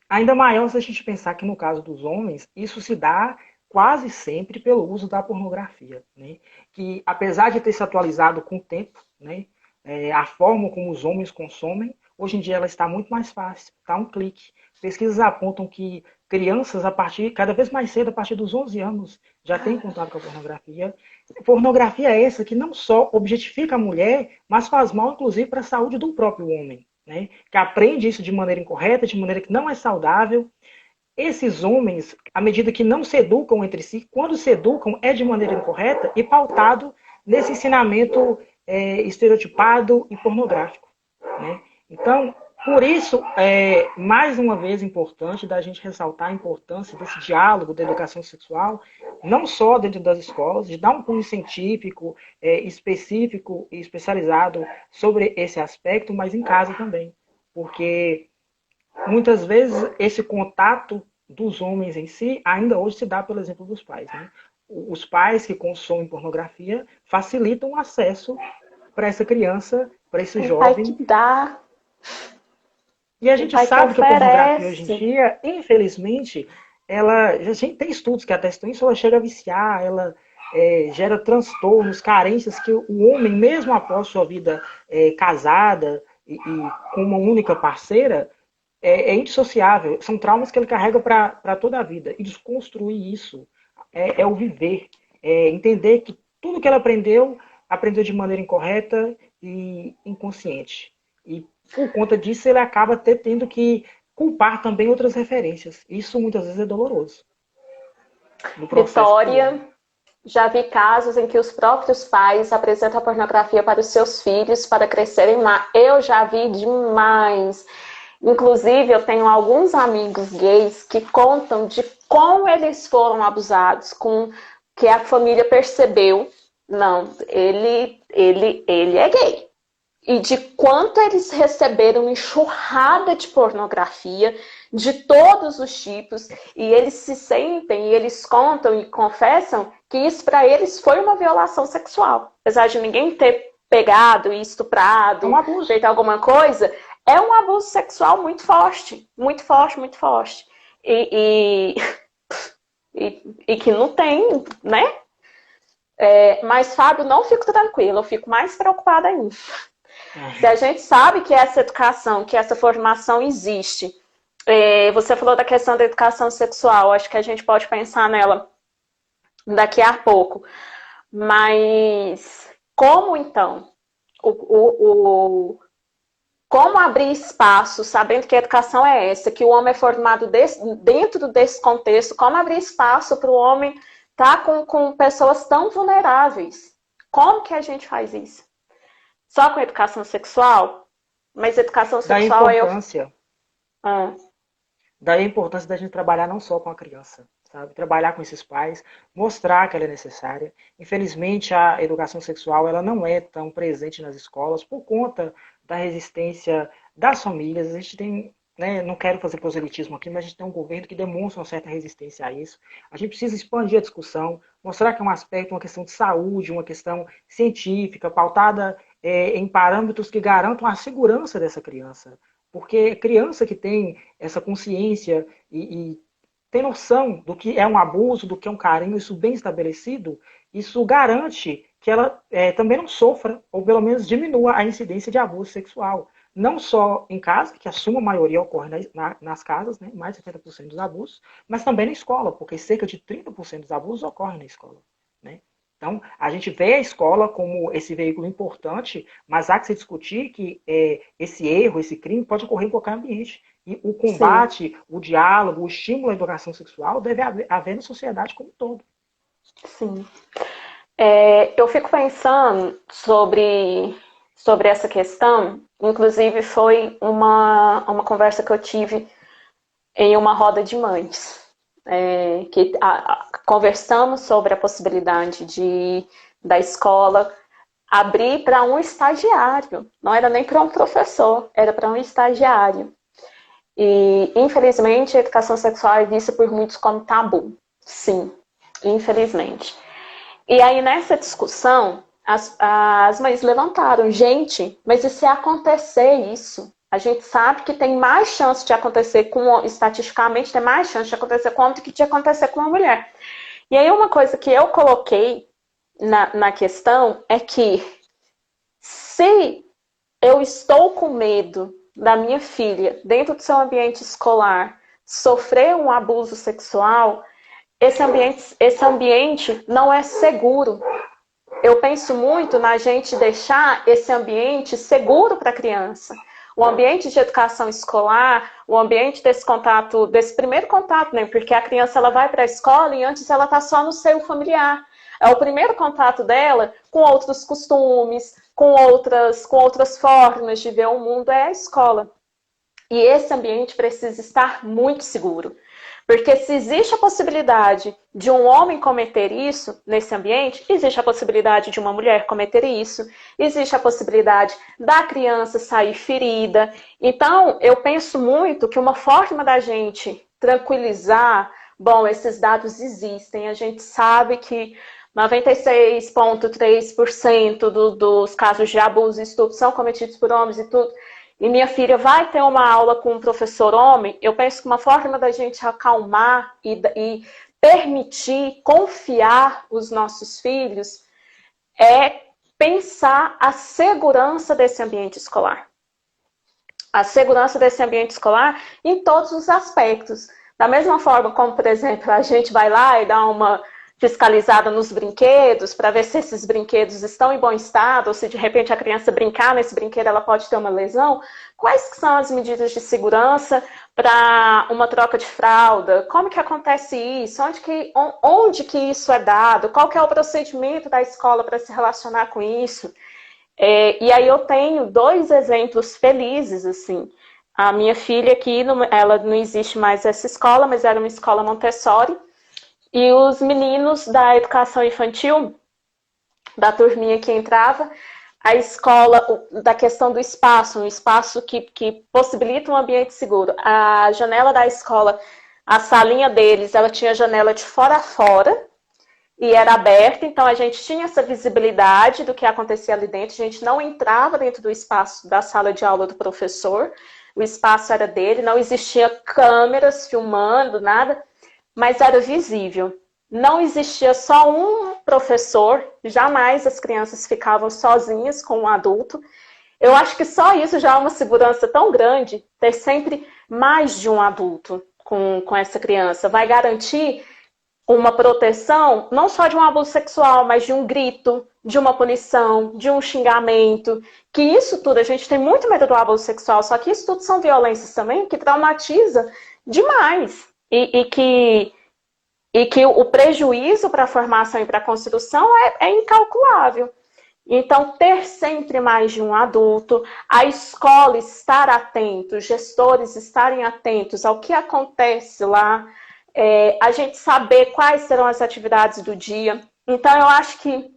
Speaker 2: Ainda maior se a gente pensar que no caso dos homens, isso se dá quase sempre pelo uso da pornografia, né? Que apesar de ter se atualizado com o tempo, né, a forma como os homens consomem, hoje em dia ela está muito mais fácil, está um clique. Pesquisas apontam que crianças, cada vez mais cedo, a partir dos 11 anos, já têm contato com a pornografia. Pornografia é essa que não só objetifica a mulher, mas faz mal, inclusive, para a saúde do próprio homem, né? Que aprende isso de maneira incorreta, de maneira que não é saudável. Esses homens, à medida que não se educam entre si, quando se educam, é de maneira incorreta e pautado nesse ensinamento estereotipado e pornográfico, né? Então, por isso, mais uma vez importante da gente ressaltar a importância desse diálogo da educação sexual, não só dentro das escolas, de dar um cunho científico, específico e especializado sobre esse aspecto, mas em casa também. Porque muitas vezes esse contato dos homens em si ainda hoje se dá pelo exemplo dos pais, né? Os pais que consomem pornografia facilitam o acesso para essa criança, para esse jovem.
Speaker 1: Pai que dá.
Speaker 2: E a gente sabe que a pornografia hoje em dia, infelizmente, a gente tem estudos que atestam isso, ela chega a viciar, ela gera transtornos, carências que o homem, mesmo após sua vida casada e com uma única parceira, é indissociável. São traumas que ele carrega para toda a vida. E desconstruir isso é o viver. É entender que tudo que ele aprendeu de maneira incorreta e inconsciente. E por conta disso, ele acaba tendo que culpar também outras referências. Isso muitas vezes é doloroso.
Speaker 1: Vitória, já vi casos em que os próprios pais apresentam a pornografia para os seus filhos para crescerem lá. Eu já vi demais. Inclusive, eu tenho alguns amigos gays que contam de como eles foram abusados, que a família percebeu, não, ele é gay. E de quanto eles receberam enxurrada de pornografia, de todos os tipos, e eles se sentem, e eles contam e confessam que isso para eles foi uma violação sexual. Apesar de ninguém ter pegado e estuprado, feito alguma coisa, é um abuso sexual muito forte, muito forte, muito forte. E que não tem, né? Mas, Fábio, não fico tranquila, eu fico mais preocupada ainda. Se a gente sabe que essa educação, que essa formação existe, você falou da questão da educação sexual, acho que a gente pode pensar nela daqui a pouco. Mas como então? Como abrir espaço, sabendo que a educação é essa, que o homem é formado dentro desse contexto, como abrir espaço para o homem estar com pessoas tão vulneráveis? Como que a gente faz isso? Só com educação sexual? Mas educação sexual
Speaker 2: é Daí a importância da gente trabalhar não só com a criança, sabe? Trabalhar com esses pais, mostrar que ela é necessária. Infelizmente, a educação sexual ela não é tão presente nas escolas por conta da resistência das famílias. A gente tem, né, não quero fazer proselitismo aqui, mas a gente tem um governo que demonstra uma certa resistência a isso. A gente precisa expandir a discussão, mostrar que é um aspecto, uma questão de saúde, uma questão científica, pautada em parâmetros que garantam a segurança dessa criança. Porque criança que tem essa consciência e tem noção do que é um abuso, do que é um carinho, isso bem estabelecido, isso garante que ela também não sofra, ou pelo menos diminua a incidência de abuso sexual. Não só em casa, que a suma maioria ocorre nas casas, né, mais de 70% dos abusos, mas também na escola, porque cerca de 30% dos abusos ocorrem na escola. Né? Então, a gente vê a escola como esse veículo importante, mas há que se discutir que esse erro, esse crime pode ocorrer em qualquer ambiente. E o combate, sim, o diálogo, o estímulo à educação sexual deve haver na sociedade como um todo.
Speaker 1: Sim. Eu fico pensando sobre sobre essa questão, inclusive foi uma conversa que eu tive em uma roda de mães, conversamos sobre a possibilidade da escola abrir para um estagiário, não era nem para um professor, era para um estagiário. E, infelizmente, a educação sexual é vista por muitos como tabu. Sim, infelizmente. E aí, nessa discussão, as mães levantaram, gente, mas e se acontecer isso? A gente sabe que tem mais chance de acontecer estatisticamente, tem mais chance de acontecer com homem do que de acontecer com uma mulher. E aí, uma coisa que eu coloquei na questão é que se eu estou com medo da minha filha, dentro do seu ambiente escolar, sofrer um abuso sexual, esse ambiente não é seguro. Eu penso muito na gente deixar esse ambiente seguro para a criança. O ambiente de educação escolar, o ambiente desse contato, desse primeiro contato, né? Porque a criança ela vai para a escola e antes ela está só no seio familiar. É o primeiro contato dela com outros costumes, com outras formas de ver o mundo, é a escola. E esse ambiente precisa estar muito seguro. Porque se existe a possibilidade de um homem cometer isso nesse ambiente, existe a possibilidade de uma mulher cometer isso, existe a possibilidade da criança sair ferida. Então, eu penso muito que uma forma da gente tranquilizar, bom, esses dados existem, a gente sabe que 96,3% dos casos de abuso e estupro são cometidos por homens e tudo. E minha filha vai ter uma aula com um professor homem, eu penso que uma forma da gente acalmar e permitir, confiar os nossos filhos é pensar a segurança desse ambiente escolar. A segurança desse ambiente escolar em todos os aspectos. Da mesma forma como, por exemplo, a gente vai lá e dá uma fiscalizada nos brinquedos para ver se esses brinquedos estão em bom estado ou se de repente a criança brincar nesse brinquedo ela pode ter uma lesão. Quais que são as medidas de segurança para uma troca de fralda? Como que acontece isso? Onde que isso é dado? Qual que é o procedimento da escola para se relacionar com isso? E aí eu tenho 2 exemplos felizes, assim. A minha filha aqui, ela não existe mais essa escola, mas era uma escola Montessori. E os meninos da educação infantil, da turminha que entrava, a escola, da questão do espaço, um espaço que possibilita um ambiente seguro. A janela da escola, a salinha deles, ela tinha janela de fora a fora e era aberta, então a gente tinha essa visibilidade do que acontecia ali dentro, a gente não entrava dentro do espaço da sala de aula do professor, o espaço era dele, não existia câmeras filmando, nada, mas era visível. Não existia só um professor, jamais as crianças ficavam sozinhas com um adulto. Eu acho que só isso já é uma segurança tão grande, ter sempre mais de um adulto com essa criança. Vai garantir uma proteção, não só de um abuso sexual, mas de um grito, de uma punição, de um xingamento. Que isso tudo, a gente tem muito medo do abuso sexual, só que isso tudo são violências também que traumatiza demais. E que o prejuízo para a formação e para a construção é incalculável. Então, ter sempre mais de um adulto, a escola estar atento, os gestores estarem atentos ao que acontece lá, a gente saber quais serão as atividades do dia. Então, eu acho que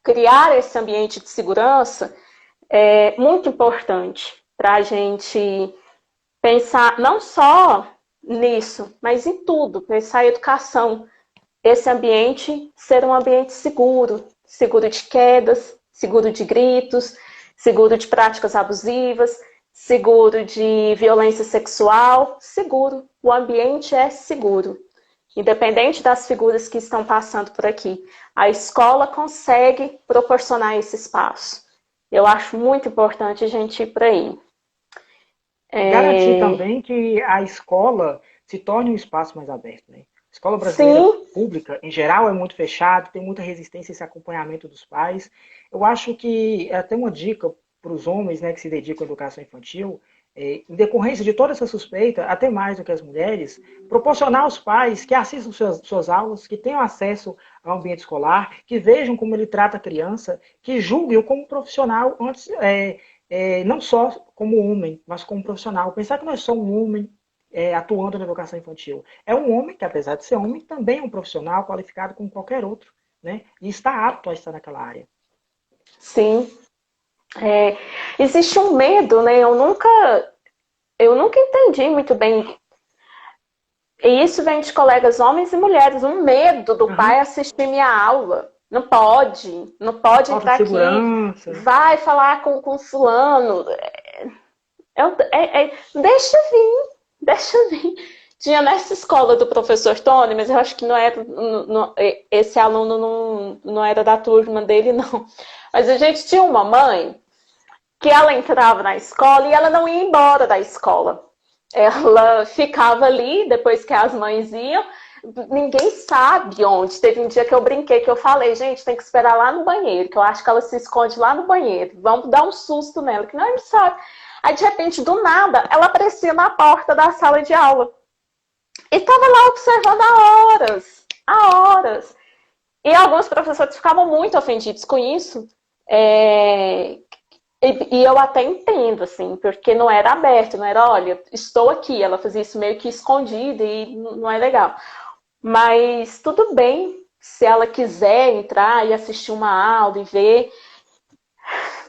Speaker 1: criar esse ambiente de segurança é muito importante para a gente pensar não só nisso, mas em tudo, pensar a educação. Esse ambiente ser um ambiente seguro, seguro de quedas, seguro de gritos, seguro de práticas abusivas, seguro de violência sexual, seguro. O ambiente é seguro, independente das figuras que estão passando por aqui. A escola consegue proporcionar esse espaço. Eu acho muito importante a gente ir por aí.
Speaker 2: Garantir também que a escola se torne um espaço mais aberto, né? A escola brasileira
Speaker 1: Sim.
Speaker 2: pública, em geral, é muito fechada, tem muita resistência a esse acompanhamento dos pais. Eu acho que até uma dica para os homens, né, que se dedicam à educação infantil em decorrência de toda essa suspeita, até mais do que as mulheres, proporcionar aos pais que assistam suas aulas, que tenham acesso ao ambiente escolar, que vejam como ele trata a criança, que julguem-o como profissional antes, não só como homem, mas como profissional. Pensar que não é só um homem atuando na educação infantil. É um homem que, apesar de ser homem, também é um profissional qualificado como qualquer outro, né? E está apto a estar naquela área.
Speaker 1: Sim. É, existe um medo, né? Eu nunca entendi muito bem. E isso vem de colegas homens e mulheres, um medo do
Speaker 2: Uhum.
Speaker 1: pai assistir minha aula. Não pode
Speaker 2: Falta de
Speaker 1: entrar aqui,
Speaker 2: segurança.
Speaker 1: vai falar com fulano. Deixa vir, deixa vir. Tinha nessa escola do professor Tony, mas eu acho que não era, esse aluno não era da turma dele, não. Mas a gente tinha uma mãe que ela entrava na escola e ela não ia embora da escola. Ela ficava ali, depois que as mães iam, ninguém sabe onde. Teve um dia que eu brinquei, que eu falei, gente, tem que esperar lá no banheiro, que eu acho que ela se esconde lá no banheiro. Vamos dar um susto nela, que não sabe. Aí, de repente, do nada, ela aparecia na porta da sala de aula. E estava lá observando há horas, há horas. E alguns professores ficavam muito ofendidos com isso. É, e eu até entendo, assim, porque não era aberto, não era, olha, estou aqui. Ela fazia isso meio que escondida e não é legal. Mas tudo bem, se ela quiser entrar e assistir uma aula e ver,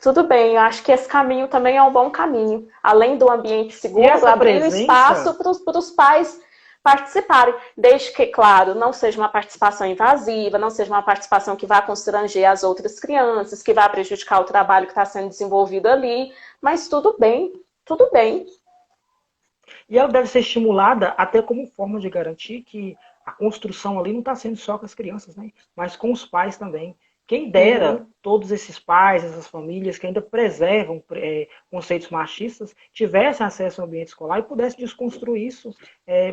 Speaker 1: tudo bem. Eu acho que esse caminho também é um bom caminho. Além do ambiente
Speaker 2: E
Speaker 1: seguro,
Speaker 2: essa
Speaker 1: abrir o espaço
Speaker 2: presença,
Speaker 1: para os pais participarem, desde que, claro, não seja uma participação invasiva, não seja uma participação que vá constranger as outras crianças, que vá prejudicar o trabalho que está sendo desenvolvido ali, mas tudo bem, tudo bem.
Speaker 2: e ela deve ser estimulada até como forma de garantir que a construção ali não está sendo só com as crianças, né? Mas com os pais também. Quem dera
Speaker 1: Uhum,
Speaker 2: todos esses pais, essas famílias que ainda preservam conceitos machistas, tivessem acesso ao ambiente escolar e pudessem desconstruir isso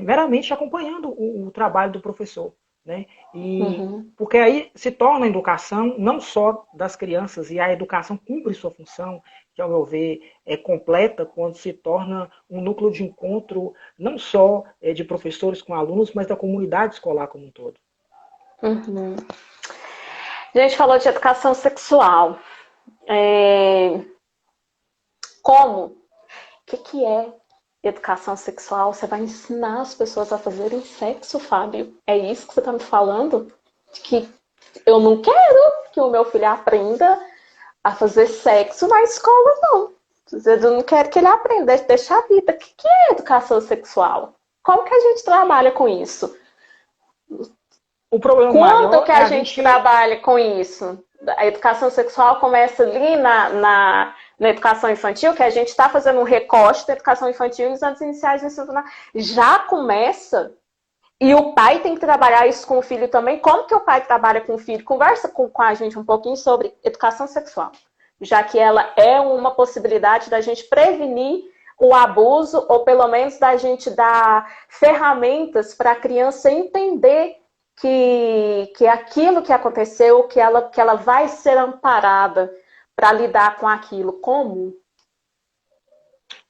Speaker 2: meramente acompanhando o trabalho do professor. Né? E
Speaker 1: uhum.
Speaker 2: porque aí se torna a educação não só das crianças, e a educação cumpre sua função, que ao meu ver é completa quando se torna um núcleo de encontro não só de professores com alunos, mas da comunidade escolar como um todo.
Speaker 1: Uhum. A gente falou de educação sexual. É, como? O que é educação sexual? Você vai ensinar as pessoas a fazerem sexo, Fábio? É isso que você está me falando? Que eu não quero que o meu filho aprenda a fazer sexo na escola, não. Eu não quero que ele aprenda, deixa a vida. O que é educação sexual? Como que a gente trabalha com isso?
Speaker 2: O problema
Speaker 1: Quando
Speaker 2: maior
Speaker 1: que
Speaker 2: é
Speaker 1: a
Speaker 2: a
Speaker 1: gente
Speaker 2: gente.
Speaker 1: trabalha com isso? A educação sexual começa ali na educação infantil, que a gente está fazendo um recorte da educação infantil nos anos iniciais do ensino fundamental. Já começa, e o pai tem que trabalhar isso com o filho também. Como que o pai trabalha com o filho? Conversa com a gente um pouquinho sobre educação sexual, já que ela é uma possibilidade da gente prevenir o abuso, ou pelo menos da gente dar ferramentas para a criança entender que aquilo que aconteceu, que ela vai ser amparada para lidar com aquilo. Como?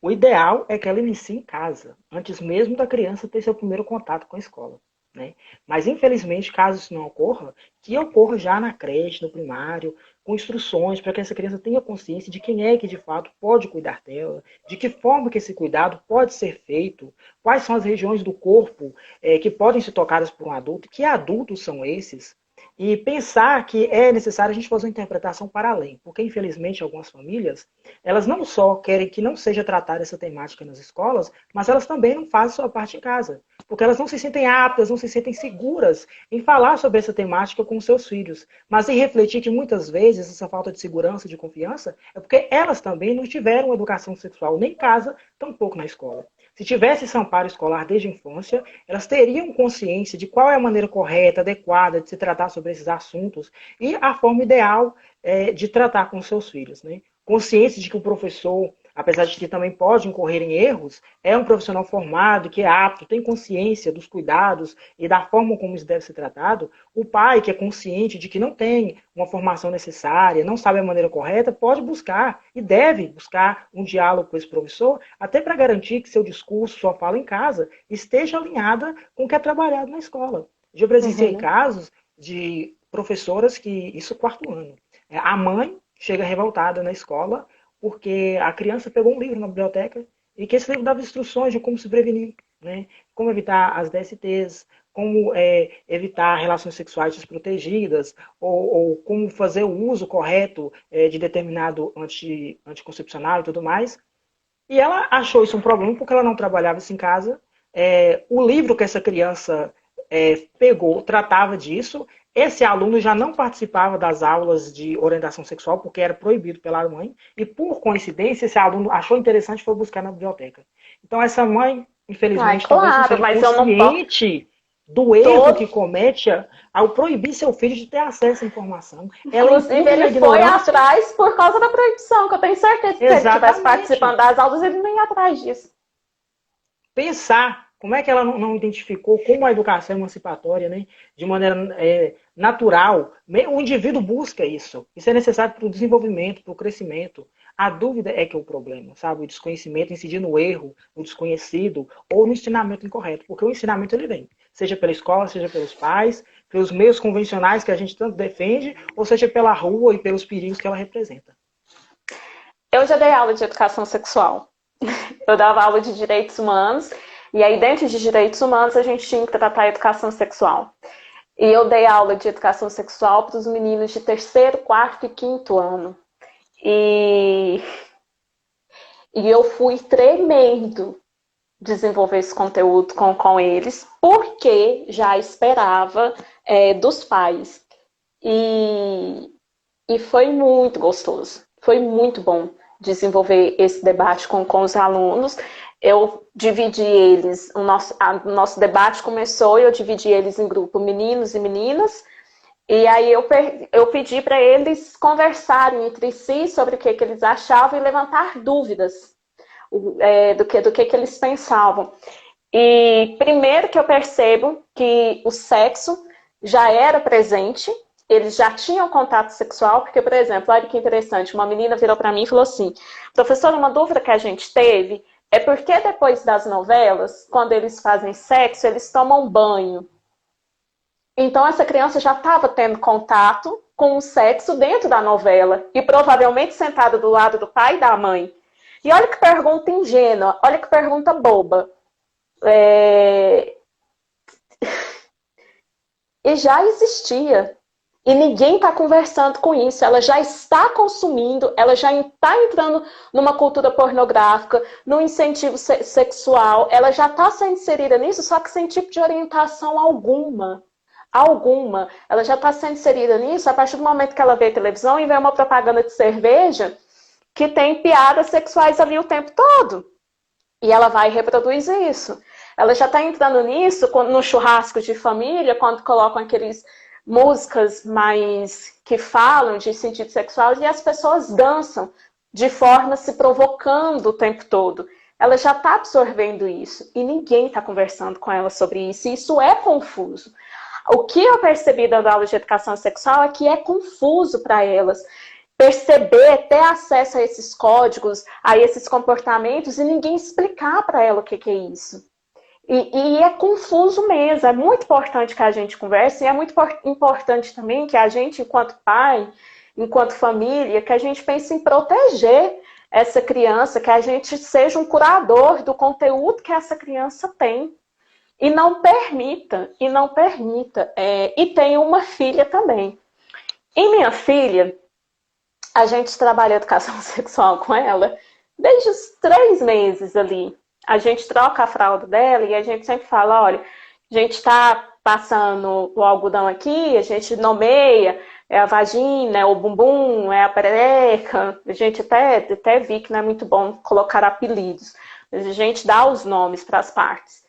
Speaker 2: O ideal é que ela inicie em casa, antes mesmo da criança ter seu primeiro contato com a escola. Né? Mas, infelizmente, caso isso não ocorra, que ocorra já na creche, no primário, com instruções para que essa criança tenha consciência de quem é que de fato pode cuidar dela, de que forma que esse cuidado pode ser feito, quais são as regiões do corpo que podem ser tocadas por um adulto, que adultos são esses, e pensar que é necessário a gente fazer uma interpretação para além, porque infelizmente algumas famílias elas não só querem que não seja tratada essa temática nas escolas, mas elas também não fazem sua parte em casa. Porque elas não se sentem aptas, não se sentem seguras em falar sobre essa temática com seus filhos. Mas em refletir que muitas vezes essa falta de segurança, de confiança, é porque elas também não tiveram educação sexual nem em casa, tampouco na escola. Se tivesse esse amparo escolar desde a infância, elas teriam consciência de qual é a maneira correta, adequada de se tratar sobre esses assuntos e a forma ideal de tratar com seus filhos. Né? Consciência de que o professor, apesar de que também pode incorrer em erros, é um profissional formado, que é apto, tem consciência dos cuidados e da forma como isso deve ser tratado. O pai, que é consciente de que não tem uma formação necessária, não sabe a maneira correta, pode buscar e deve buscar um diálogo com esse professor, até para garantir que seu discurso, sua fala em casa, esteja alinhada com o que é trabalhado na escola. Já presenciei casos de professoras que, isso quarto ano, a mãe chega revoltada na escola porque a criança pegou um livro na biblioteca e que esse livro dava instruções de como se prevenir, né? Como evitar as DSTs, como evitar relações sexuais desprotegidas, ou como fazer o uso correto de determinado anticoncepcional e tudo mais. E ela achou isso um problema porque ela não trabalhava isso em casa. O livro que essa criança pegou tratava disso. Esse aluno já não participava das aulas de orientação sexual porque era proibido pela mãe. E, por coincidência, esse aluno achou interessante e foi buscar na biblioteca. Então, essa mãe, infelizmente, talvez não seja consciente do erro que comete ao proibir seu filho de ter acesso à informação.
Speaker 1: Inclusive, ele foi atrás por causa da proibição, que eu tenho certeza que se ele estivesse participando das aulas, ele não ia atrás disso.
Speaker 2: Pensar como é que ela não identificou como a educação emancipatória, né, de maneira natural, o indivíduo busca isso. Isso é necessário para o desenvolvimento, para o crescimento. A dúvida é que é o problema, sabe? O desconhecimento incidir no erro, no desconhecido ou no ensinamento incorreto, porque o ensinamento ele vem, seja pela escola, seja pelos pais, pelos meios convencionais que a gente tanto defende, ou seja pela rua e pelos perigos que ela representa.
Speaker 1: Eu já dei aula de educação sexual. Eu dava aula de direitos humanos, e aí dentro de direitos humanos a gente tinha que tratar a educação sexual. E eu dei aula de educação sexual para os meninos de 3º, 4º e 5º ano. E eu fui tremendo desenvolver esse conteúdo com eles, porque já esperava dos pais. E foi muito gostoso, foi muito bom desenvolver esse debate com os alunos. Eu dividi eles, o nosso debate começou e eu dividi eles em grupo meninos e meninas, e aí eu pedi para eles conversarem entre si sobre o que eles achavam e levantar dúvidas do que eles pensavam. E primeiro que eu percebo que o sexo já era presente, eles já tinham contato sexual, porque, por exemplo, olha que interessante, uma menina virou para mim e falou assim: professora, uma dúvida que a gente teve é porque depois das novelas, quando eles fazem sexo, eles tomam banho. Então essa criança já estava tendo contato com o sexo dentro da novela e provavelmente sentada do lado do pai e da mãe. E olha que pergunta ingênua, olha que pergunta boba. E já existia. E ninguém está conversando com isso. Ela já está consumindo, ela já está entrando numa cultura pornográfica, num incentivo sexual. Ela já está sendo inserida nisso, só que sem tipo de orientação alguma. Ela já está sendo inserida nisso a partir do momento que ela vê televisão e vê uma propaganda de cerveja que tem piadas sexuais ali o tempo todo. E ela vai reproduzir isso. Ela já está entrando nisso no churrasco de família, quando colocam aqueles músicas mais que falam de sentido sexual e as pessoas dançam de forma se provocando o tempo todo. Ela já está absorvendo isso e ninguém está conversando com ela sobre isso. E isso é confuso. O que eu percebi da aula de educação sexual é que é confuso para elas perceber, ter acesso a esses códigos, a esses comportamentos e ninguém explicar para ela o que é isso. E é confuso mesmo, é muito importante que a gente converse e é muito importante também que a gente, enquanto pai, enquanto família, que a gente pense em proteger essa criança, que a gente seja um curador do conteúdo que essa criança tem. E não permita. E tenho uma filha também. E minha filha, a gente trabalha educação sexual com ela desde os 3 meses ali. A gente troca a fralda dela e a gente sempre fala, olha, a gente está passando o algodão aqui, a gente nomeia, é a vagina, é o bumbum, é a perereca. A gente até vi que não é muito bom colocar apelidos. Mas a gente dá os nomes para as partes.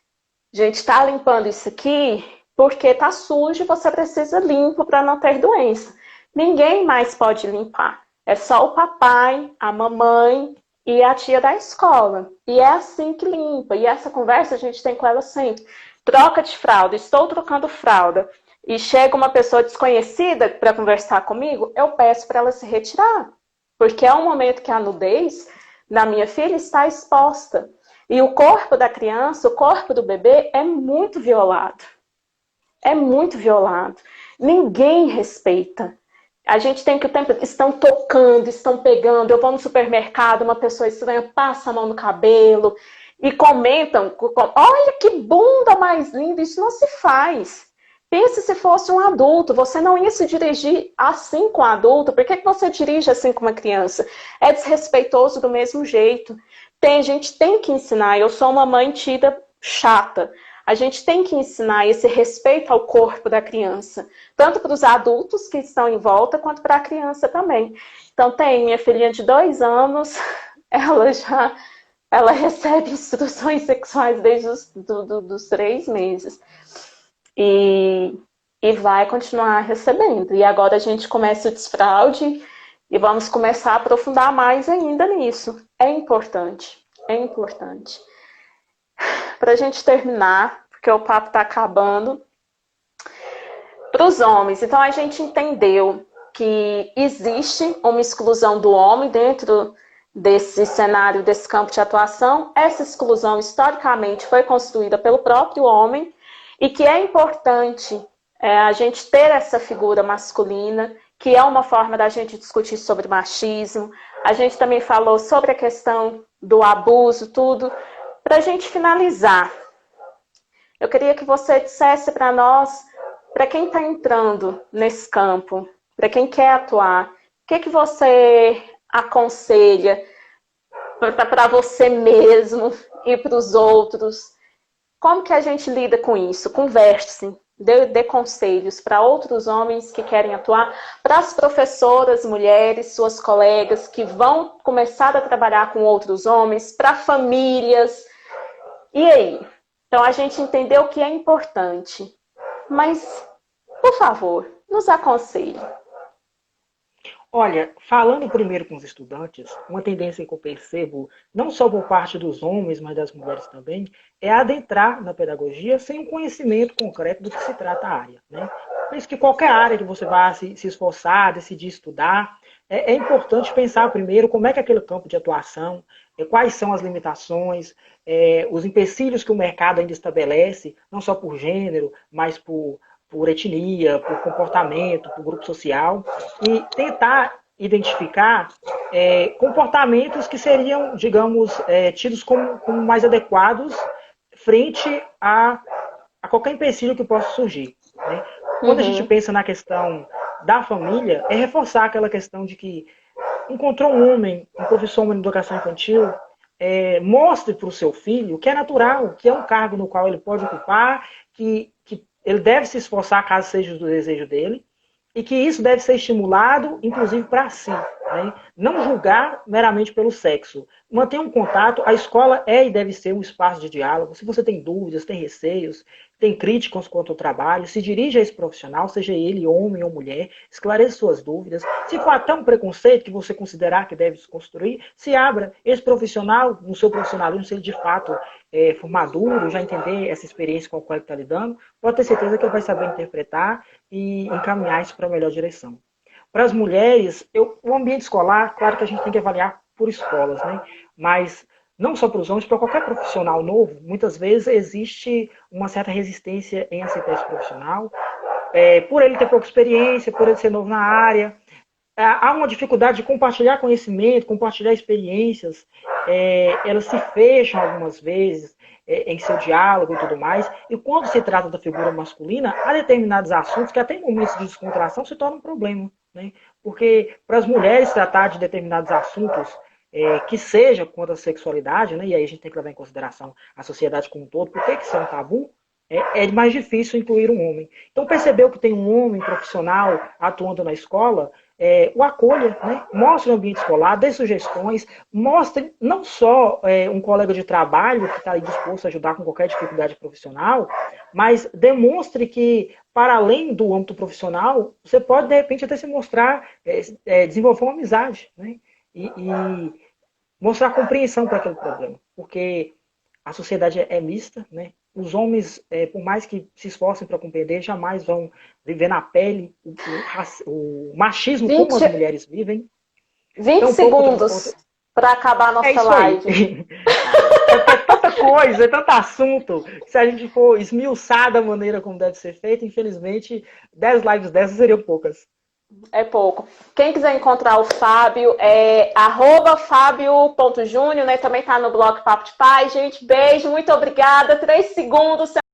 Speaker 1: A gente está limpando isso aqui porque está sujo e você precisa limpo para não ter doença. Ninguém mais pode limpar. É só o papai, a mamãe e a tia da escola. E é assim que limpa. E essa conversa a gente tem com ela sempre. Troca de fralda, estou trocando fralda. E chega uma pessoa desconhecida para conversar comigo, eu peço para ela se retirar. Porque é um momento que a nudez da minha filha está exposta. E o corpo da criança, o corpo do bebê é muito violado. É muito violado. Ninguém respeita. A gente tem que o tempo estão tocando, estão pegando. Eu vou no supermercado, uma pessoa estranha passa a mão no cabelo e comentam: olha que bunda mais linda, isso não se faz. Pense se fosse um adulto, você não ia se dirigir assim com um adulto, por que você dirige assim com uma criança? É desrespeitoso do mesmo jeito. A gente tem que ensinar, eu sou uma mãe tida chata, a gente tem que ensinar esse respeito ao corpo da criança, tanto para os adultos que estão em volta, quanto para a criança também. Então, tem minha filhinha de 2 anos, ela recebe instruções sexuais desde dos 3 meses. E vai continuar recebendo. E agora a gente começa o desfraude e vamos começar a aprofundar mais ainda nisso. É importante, é importante. Para a gente terminar, porque o papo está acabando, para os homens, então a gente entendeu que existe uma exclusão do homem dentro desse cenário, desse campo de atuação. Essa exclusão, historicamente, foi construída pelo próprio homem e que é importante a gente ter essa figura masculina, que é uma forma da gente discutir sobre machismo. A gente também falou sobre a questão do abuso, tudo. Para a gente finalizar, eu queria que você dissesse para nós, para quem está entrando nesse campo, para quem quer atuar, o que você aconselha para você mesmo e para os outros? Como que a gente lida com isso? Converse, dê conselhos para outros homens que querem atuar, para as professoras mulheres, suas colegas que vão começar a trabalhar com outros homens, para famílias. E aí? Então a gente entendeu que é importante. Mas, por favor, nos aconselhe.
Speaker 2: Olha, falando primeiro com os estudantes, uma tendência que eu percebo, não só por parte dos homens, mas das mulheres também, é adentrar na pedagogia sem um conhecimento concreto do que se trata a área. Né? Por isso que qualquer área que você vá se esforçar, decidir estudar, é importante pensar primeiro como é que é aquele campo de atuação, quais são as limitações, os empecilhos que o mercado ainda estabelece, não só por gênero, mas por etnia, por comportamento, por grupo social, e tentar identificar comportamentos que seriam, digamos, tidos como mais adequados frente a qualquer empecilho que possa surgir. Né? Quando a gente pensa na questão da família, é reforçar aquela questão de que encontrou um homem, um professor de educação infantil, mostre para o seu filho que é natural, que é um cargo no qual ele pode ocupar, que ele deve se esforçar caso seja do desejo dele, e que isso deve ser estimulado, inclusive, para si. Né? Não julgar meramente pelo sexo. Manter um contato, a escola é e deve ser um espaço de diálogo. Se você tem dúvidas, tem receios, tem críticas quanto ao trabalho, se dirige a esse profissional, seja ele homem ou mulher, esclareça suas dúvidas. Se for até um preconceito que você considerar que deve se construir, se abra. Esse profissional, no seu profissionalismo, se ele de fato for maduro, já entender essa experiência com a qual ele está lidando, pode ter certeza que ele vai saber interpretar e encaminhar isso para a melhor direção. Para as mulheres, o ambiente escolar, claro que a gente tem que avaliar por escolas, né? Mas não só para os homens, para qualquer profissional novo, muitas vezes existe uma certa resistência em aceitar esse profissional, por ele ter pouca experiência, por ele ser novo na área. Há uma dificuldade de compartilhar conhecimento, compartilhar experiências, elas se fecham algumas vezes em seu diálogo e tudo mais, e quando se trata da figura masculina, há determinados assuntos que até em momentos de descontração se tornam um problema, né? Porque para as mulheres tratar de determinados assuntos que seja quanto à sexualidade, né? E aí a gente tem que levar em consideração a sociedade como um todo, por que isso é um tabu? É mais difícil incluir um homem. Então, percebeu que tem um homem profissional atuando na escola, o acolha, né? Mostre o ambiente escolar, dê sugestões, mostre não só um colega de trabalho que está aí disposto a ajudar com qualquer dificuldade profissional, mas demonstre que, para além do âmbito profissional, você pode, de repente, até se mostrar, desenvolver uma amizade, né? E mostrar compreensão para aquele problema, porque a sociedade é mista, né? Os homens, por mais que se esforcem para compreender, jamais vão viver na pele o machismo como as
Speaker 1: 20,
Speaker 2: mulheres vivem.
Speaker 1: 20
Speaker 2: Tão pouco
Speaker 1: segundos para acabar a
Speaker 2: é
Speaker 1: nossa
Speaker 2: isso aí.
Speaker 1: live.
Speaker 2: É tanta coisa, é tanto assunto. Se a gente for esmiuçar da maneira como deve ser feito, infelizmente, 10 lives dessas seriam poucas.
Speaker 1: É pouco. Quem quiser encontrar o Fábio, é @fabio.júnior, né? Também tá no blog Papo de Pai. Gente, beijo, muito obrigada. 3 segundos.